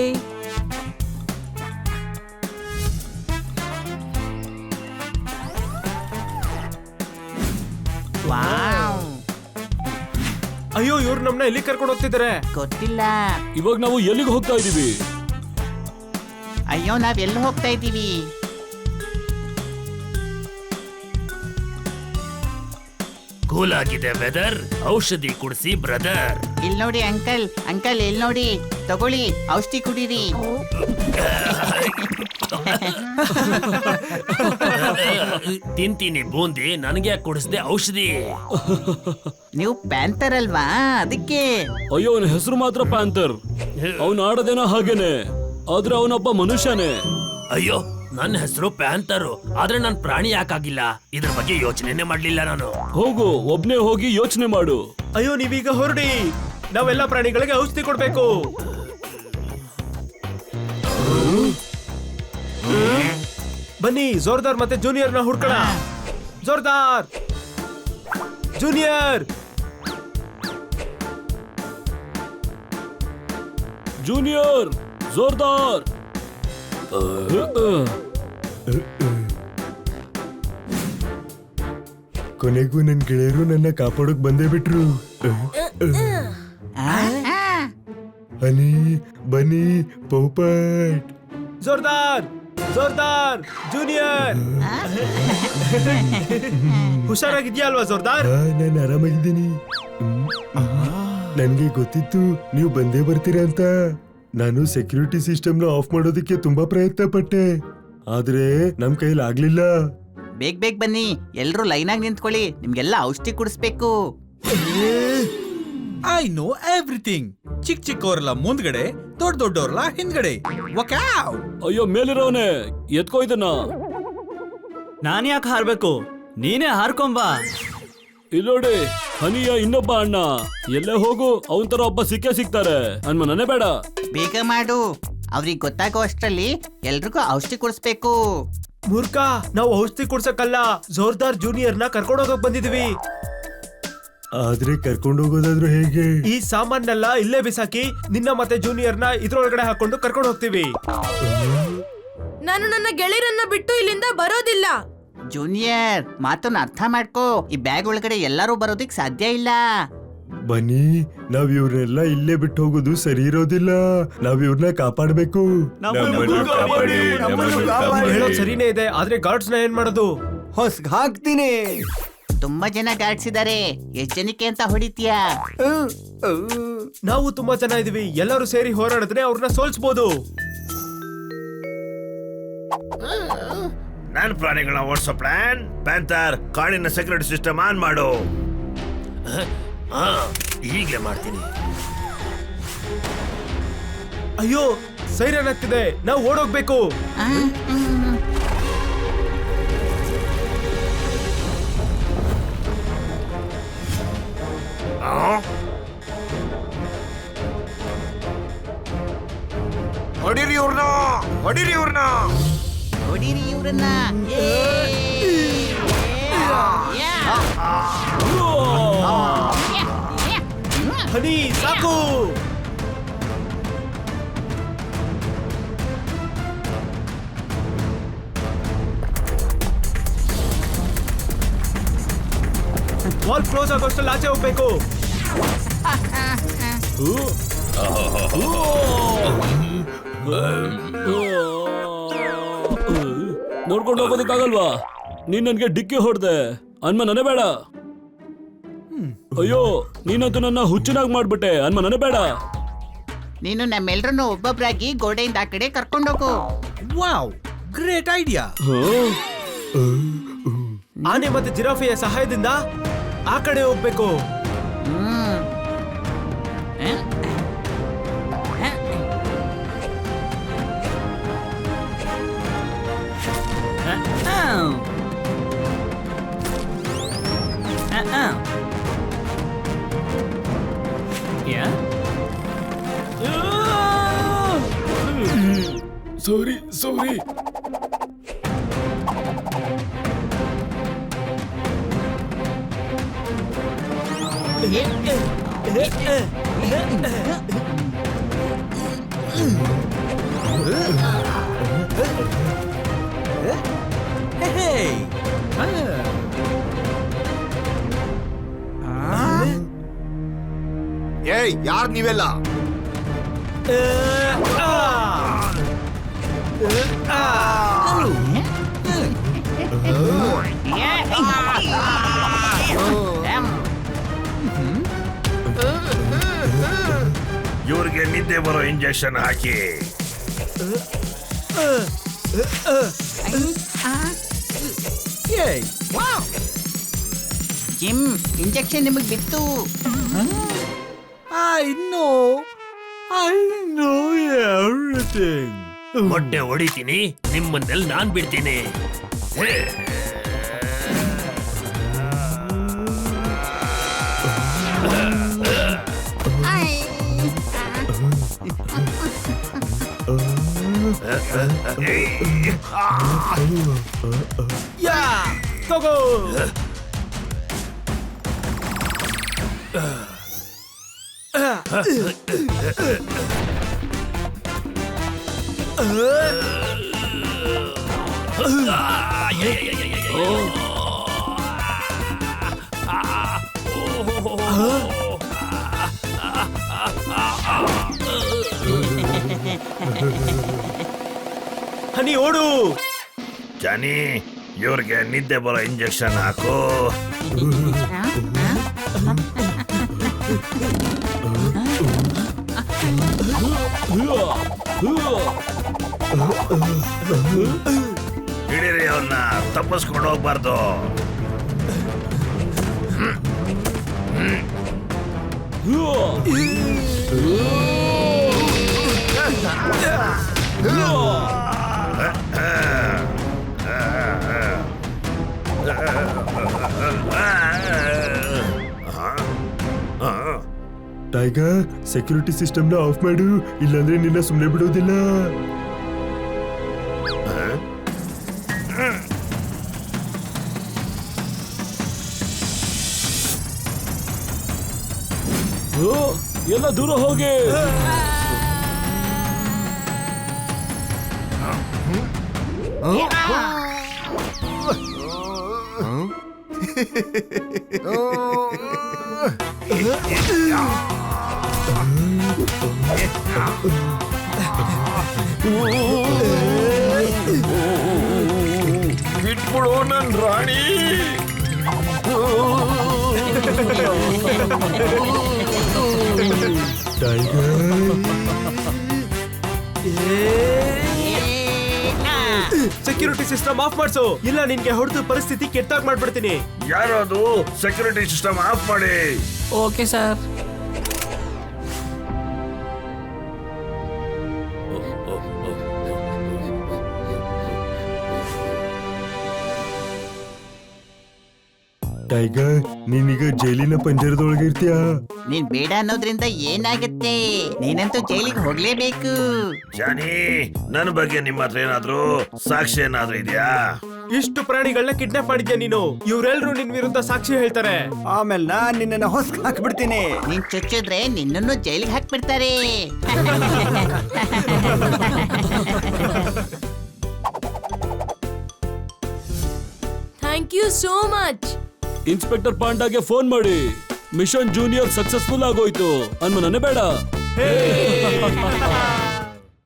ಅಯ್ಯೋ, ಇವ್ರು ನಮ್ನ ಎಲ್ಲಿ ಕರ್ಕೊಂಡು ಹೋಗ್ತಿದ್ದಾರೆ? ಗೊತ್ತಿಲ್ಲ. ಇವಾಗ ನಾವು ಎಲ್ಲಿಗೆ ಹೋಗ್ತಾ ಇದೀವಿ? ಅಯ್ಯೋ, ನಾವ್ ಎಲ್ಲಿ ಹೋಗ್ತಾ ಇದೀವಿ? ಕೂಲ್ ಆಗಿದೆ ವೆದರ್, ಔಷಧಿ ಕುಡಿಸಿ ಬ್ರದರ್. ಇಲ್ ನೋಡಿ ಅಂಕಲ್, ಅಂಕಲ್ ಇಲ್ ನೋಡಿ, ತಗೊಳ್ಳಿ ಔಷಧಿ ಕುಡೀರಿ. ತಿಂತೀನಿ ಬೂಂದಿ, ನನಗೆ ಯಾಕೆ ಕುಡಿಸ್ದೆ ಔಷಧಿ? ನೀವು ಪ್ಯಾಂಥರ್ ಅಲ್ವಾ, ಅದಕ್ಕೆ. ಅಯ್ಯೋ, ಅವನ ಹೆಸರು ಮಾತ್ರ ಪ್ಯಾಂಥರ್. ಅವನು ಆಡೋದೇನೋ ಹಾಗೇನೆ, ಆದ್ರೆ ಅವನೊಬ್ಬ ಮನುಷ್ಯನೇ. ಅಯ್ಯೋ, ನನ್ನ ಹೆಸರು ಪ್ಯಾಂತರು, ಆದ್ರೆ ನನ್ ಪ್ರಾಣಿ ಯಾಕಾಗಿಲ್ಲ? ಇದ್ರ ಬಗ್ಗೆ ಯೋಚನೆನೇ ಮಾಡ್ಲಿಲ್ಲ ನಾನು. ಹೋಗು, ಒಬ್ನೇ ಹೋಗಿ ಯೋಚನೆ ಮಾಡು. ಅಯ್ಯೋ, ನೀವೀಗ ಹೊರಡಿ, ನಾವೆಲ್ಲ ಪ್ರಾಣಿಗಳಿಗೆ ಔಷಧಿ ಕೊಡ್ಬೇಕು. ಬನ್ನಿ, ಜೋರ್ದಾರ್ ಮತ್ತೆ ಜೂನಿಯರ್ನ ಹುಡ್ಕೋಣ. ಜೋರ್ದಾರ್, ಜೂನಿಯರ್, ಜೂನಿಯರ್, ಜೋರ್ದಾರ್. ಕೊನೆಗೂ ನನ್ ಗೆಳೆಯರು ನನ್ನ ಕಾಪಾಡೋಕ್ ಬಂದೇ ಬಿಟ್ರು. ಹನಿ ಬನ್ನಿ ಪೋಪಟ್. ಜೋರ್ದಾರ್, ಜೋರ್ದಾರ್, ಜೂನಿಯರ್. ಹುಷಾರಾಗಿದ್ಯಾ ಅಲ್ವಾ ಜೋರ್ದಾರ್? ನಾನು ಆರಾಮಾಗಿದ್ದೀನಿ. ನನ್ಗೆ ಗೊತ್ತಿತ್ತು ನೀವು ಬಂದೇ ಬರ್ತೀರಾ ಅಂತ. ನಾನು ಸೆಕ್ಯೂರಿಟಿ ಸಿಸ್ಟಮ್ ನ ಆಫ್ ಮಾಡೋದಕ್ಕೆ ತುಂಬಾ ಪ್ರಯತ್ನ ಪಟ್ಟೆ, ಆದ್ರೆ ನಮ್ ಕೈಲಿ ಆಗ್ಲಿಲ್ಲ. ಬೇಗ ಬೇಗ ಬನ್ನಿ, ಎಲ್ರು ಲೈನ್ ಆಗಿ ನಿಂತ್ಕೊಳ್ಳಿ, ನಿಮ್ಗೆಲ್ಲ ಔಷಧಿ ಕುಡಿಸ್ಬೇಕು. I know everything. ಚಿಕ್ಕ ಚಿಕ್ಕವರೆಲ್ಲ ಮುಂದ್ಗಡೆ, ದೊಡ್ಡ ದೊಡ್ಡವರೆಲ್ಲ ಹಿಂದ್ಗಡೆ. ವಕಾವ್. ಅಯ್ಯೋ, ಮೇಲಿರೋನೆ ಎತ್ಕೋ ಇದನ್ನ. ನಾನ್ ಯಾಕೆ ಹಾರ್ಬೇಕು? ನೀನೇ ಹಾರ್ಕೊಂಬಾ. ಇಲ್ಲೋಡಿ, ಹನಿಯ ಇನ್ನೊಬ್ಬ ಅಣ್ಣ. ಎಲ್ಲೇ ಹೋಗು, ಅವನ್ ತರ ಒಬ್ಬ ಸಿಕ್ಕೇ ಸಿಗ್ತಾರೆ. ಅನ್ಮನೇ ಬೇಡ. ಬೇಗ ಮಾಡು, ಅವ್ರಿಗೆ ಗೊತ್ತಾಗೋ ಅಷ್ಟ್ರಲ್ಲಿ ಎಲ್ರಿಗೂ ಔಷಧಿ ಕುಡಿಸ್ಬೇಕು. ಮೂರ್ಖ, ನಾವು ಔಷಧಿ ಕೊಡ್ಸಕ್ಕಲ್ಲ, ಜೋರ್ದಾರ್ ಜೂನಿಯರ್ನ ಕರ್ಕೊಂಡು ಹೋಗಕ್ ಬಂದಿದೀವಿ. ಆದ್ರೆ ಕರ್ಕೊಂಡು ಹೋಗೋದಾದ್ರೂ ಹೇಗೆ? ಈ ಸಾಮಾನೆಲ್ಲ ಇಲ್ಲೇ ಬಿಸಾಕಿ ನಿನ್ನ ಮತ್ತೆ ಜೂನಿಯರ್ನ ಇದ್ರೊಳಗಡೆ ಹಾಕೊಂಡು ಕರ್ಕೊಂಡು ಹೋಗ್ತೀವಿ. ನಾನು ನನ್ನ ಗೆಳೆಯರನ್ನ ಬಿಟ್ಟು ಇಲ್ಲಿಂದ ಬರೋದಿಲ್ಲ. ಜೂನಿಯರ್, ಮಾತನ್ನ ಅರ್ಥ ಮಾಡ್ಕೋ. ಈ ಬ್ಯಾಗ್ ಒಳಗಡೆ ಎಲ್ಲರೂ ಬರೋದಿಕ್ ಸಾಧ್ಯ ಇಲ್ಲ. ಬನ್ನಿ, ನಾವ್ ಇವ್ರನ್ನೆಲ್ಲ ಇಲ್ಲೇ ಬಿಟ್ಟು ಹೋಗೋದು ಸರಿ ಇರೋದಿಲ್ಲ. ನಾವ್ ಇವ್ರನ್ನ ಕಾಪಾಡ್ಬೇಕು. ಹೇಳೋದ್ ಸರಿನೇ ಇದೆ, ಆದ್ರೆ ಗಾರ್ಡ್ಸ್ ನ ಏನ್ ಮಾಡೋದು? ಹೊಸ್ಗ್ ಹಾಕ್ತೀನಿ. ತುಂಬಾ ಜನ ಗಾರ್ಡ್ಸ್ ಇದಾರೆ, ಎಷ್ಟ್ ಜನಕ್ಕೆ ಅಂತ ಹೊಡಿತೀಯಾ? ನಾವು ತುಂಬಾ ಜನ ಇದೀವಿ, ಎಲ್ಲರೂ ಸೇರಿ ಹೋರಾಡಿದ್ರೆ ಅವ್ರನ್ನ ಸೋಲ್ಸ್ಬೋದು. ನನ್ ಪ್ರಾಣಿಗಳನ್ನ ಓಡಿಸೋ ಪ್ಲಾನ್. ಪ್ಯಾಂಥರ್, ಕಾಡಿನ ಸೆಕ್ಯೂರಿಟಿ ಸಿಸ್ಟಮ್ ಆನ್ ಮಾಡು. ಹೀಗೆ ಮಾಡ್ತೀನಿ. ಅಯ್ಯೋ, ಸೈರನ್ ಆಗ್ತಿದೆ, ನಾವು ಓಡೋಗ್ಬೇಕು. ಹೊಡಿರಿ ಇವ್ರನ್ನ, ಹೊಡಿರಿ ಇವ್ರನ್ನ, ಹೊಡೀರಿ ಇವ್ರನ್ನ. ಹನಿ ಸಾಕು. ವಾಲ್ ಕ್ಲೋಸ್ ಆಗೋಷ್ಟಲ್ಲಿ ಆಚೆ ಹೋಗ್ಬೇಕು. ನೋಡ್ಕೊಂಡು ಹೋಗೋದಕ್ಕಾಗಲ್ವಾ? ನೀನ್ ನನ್ಗೆ ಡಿಕ್ಕಿ ಹೊಡ್ದೆ ಅನ್ಮನೇ ಬೇಡ. ಅಯ್ಯೋ, ನೀನಂತೂ ನನ್ನ ಹುಚ್ಚನಾಗ್ ಮಾಡ್ಬಿಟ್ಟೆ. ಅನ್ಮನೇ ಬೇಡ. ನೀನು ನಮ್ಮೆಲ್ರನ್ನು ಒಬ್ಬೊಬ್ರಾಗಿ ಗೋಡೆಯಿಂದ ಆ ಕಡೆ ಕರ್ಕೊಂಡೋಗು. Wow, great idea. ಆನೆ ಮತ್ತೆ ಜಿರಾಫೆಯ ಸಹಾಯದಿಂದ ಆ ಕಡೆ ಹೋಗ್ಬೇಕು. ಸಾರಿ ಸಾರಿ. ಏಯ್, ಯಾರ್ ನೀವೆಲ್ಲ? ಇವ್ರಿಗೆ ನಿದ್ದೆ ಬರೋ ಇಂಜೆಕ್ಷನ್ ಹಾಕಿ. ಜಿಮ್, ಇಂಜೆಕ್ಷನ್ ನಿಮಗ್ ಬಿತ್ತು. I know everything. ಮೊಟ್ಟೆ ಹೊಡಿತೀನಿ, ನಿಮ್ಮನ್ನೆಲ್ಲ ನಾನ್ ಬಿಡ್ತೀನಿ. ಯಾ, ತಗೋ. ಹನಿ ಓಡು. ಜಾನಿ, ಇವ್ರಿಗೆ ನಿದ್ದೆ ಬರೋ ಇಂಜೆಕ್ಷನ್ ಹಾಕು. ಹಿಡೀರಿ ಅವ್ರನ್ನ, ತಪ್ಪಿಸ್ಕೊಂಡು ಹೋಗ್ಬಾರ್ದು. ಟೈಗರ್, ಸೆಕ್ಯೂರಿಟಿ ಸಿಸ್ಟಮ್ನ ಆಫ್ ಮಾಡು, ಇಲ್ಲಾಂದ್ರೆ ನಿನ್ನ ಸುಮ್ಮನೆ ಬಿಡೋದಿಲ್ಲ. ಎಲ್ಲ ದೂರ ಹೋಗಿ. ಬಿಟ್ಬಿಡು ನನ್ ರಾಣಿ. ಟೈಗರ್, ಸೆಕ್ಯೂರಿಟಿ ಸಿಸ್ಟಮ್ ಆಫ್ ಮಾಡ್ಸು, ಇಲ್ಲ ನಿನ್ಗೆ ಹೊಡೆದು ಪರಿಸ್ಥಿತಿ ಕೆಟ್ಟಾಗ್ ಮಾಡ್ಬಿಡ್ತೀನಿ. ಯಾರು ಅದು? ಸೆಕ್ಯೂರಿಟಿ ಸಿಸ್ಟಮ್ ಆಫ್ ಮಾಡಿ. Okay sir. ಟೈಗರ್, ನೀನೀಗ ಜೈಲಿನ ಪಂಜರದೊಳಗೆ ಇರ್ತೀಯಾ? ನೀನ್ ಬೇಡ ಅನ್ನೋದ್ರಿಂದ ಏನಾಗುತ್ತೆ? ನೀನಂತೂ ಜೈಲಿಗೆ ಹೋಗ್ಲೇಬೇಕು. ಜಾನಿ, ನನ್ನ ಬಗ್ಗೆ ನಿಮ್ಮ ಹತ್ರ ಏನಾದ್ರು ಸಾಕ್ಷಿ ಏನಾದ್ರೂ ಇದೆಯಾ? ಇಷ್ಟು ಪ್ರಾಣಿಗಳನ್ನ ಕಿಡ್ನಾಪ್ ಮಾಡಿದ್ಯಾ ನೀನು. ಇವರೆಲ್ಲರೂ ನಿನ್ ವಿರುದ್ಧ ಸಾಕ್ಷಿ ಹೇಳ್ತಾರೆ. ಆಮೇಲೆ ನಾನ್ ನಿನ್ನ ಹೊಸ ಹಾಕ್ಬಿಡ್ತೀನಿ. ನೀನ್ ಚುಚ್ಚಿದ್ರೆ ನಿನ್ನನ್ನು ಜೈಲಿಗೆ ಹಾಕ್ಬಿಡ್ತಾರೆ. Thank you so much. Inspector ಪಾಂಡಾಗೆ ಫೋನ್ ಮಾಡಿ, ಮಿಷನ್ ಜೂನಿಯರ್ ಸಕ್ಸಸ್ಫುಲ್ ಆಗೋಯ್ತು ಅನ್ಮನೇ ಬೇಡ.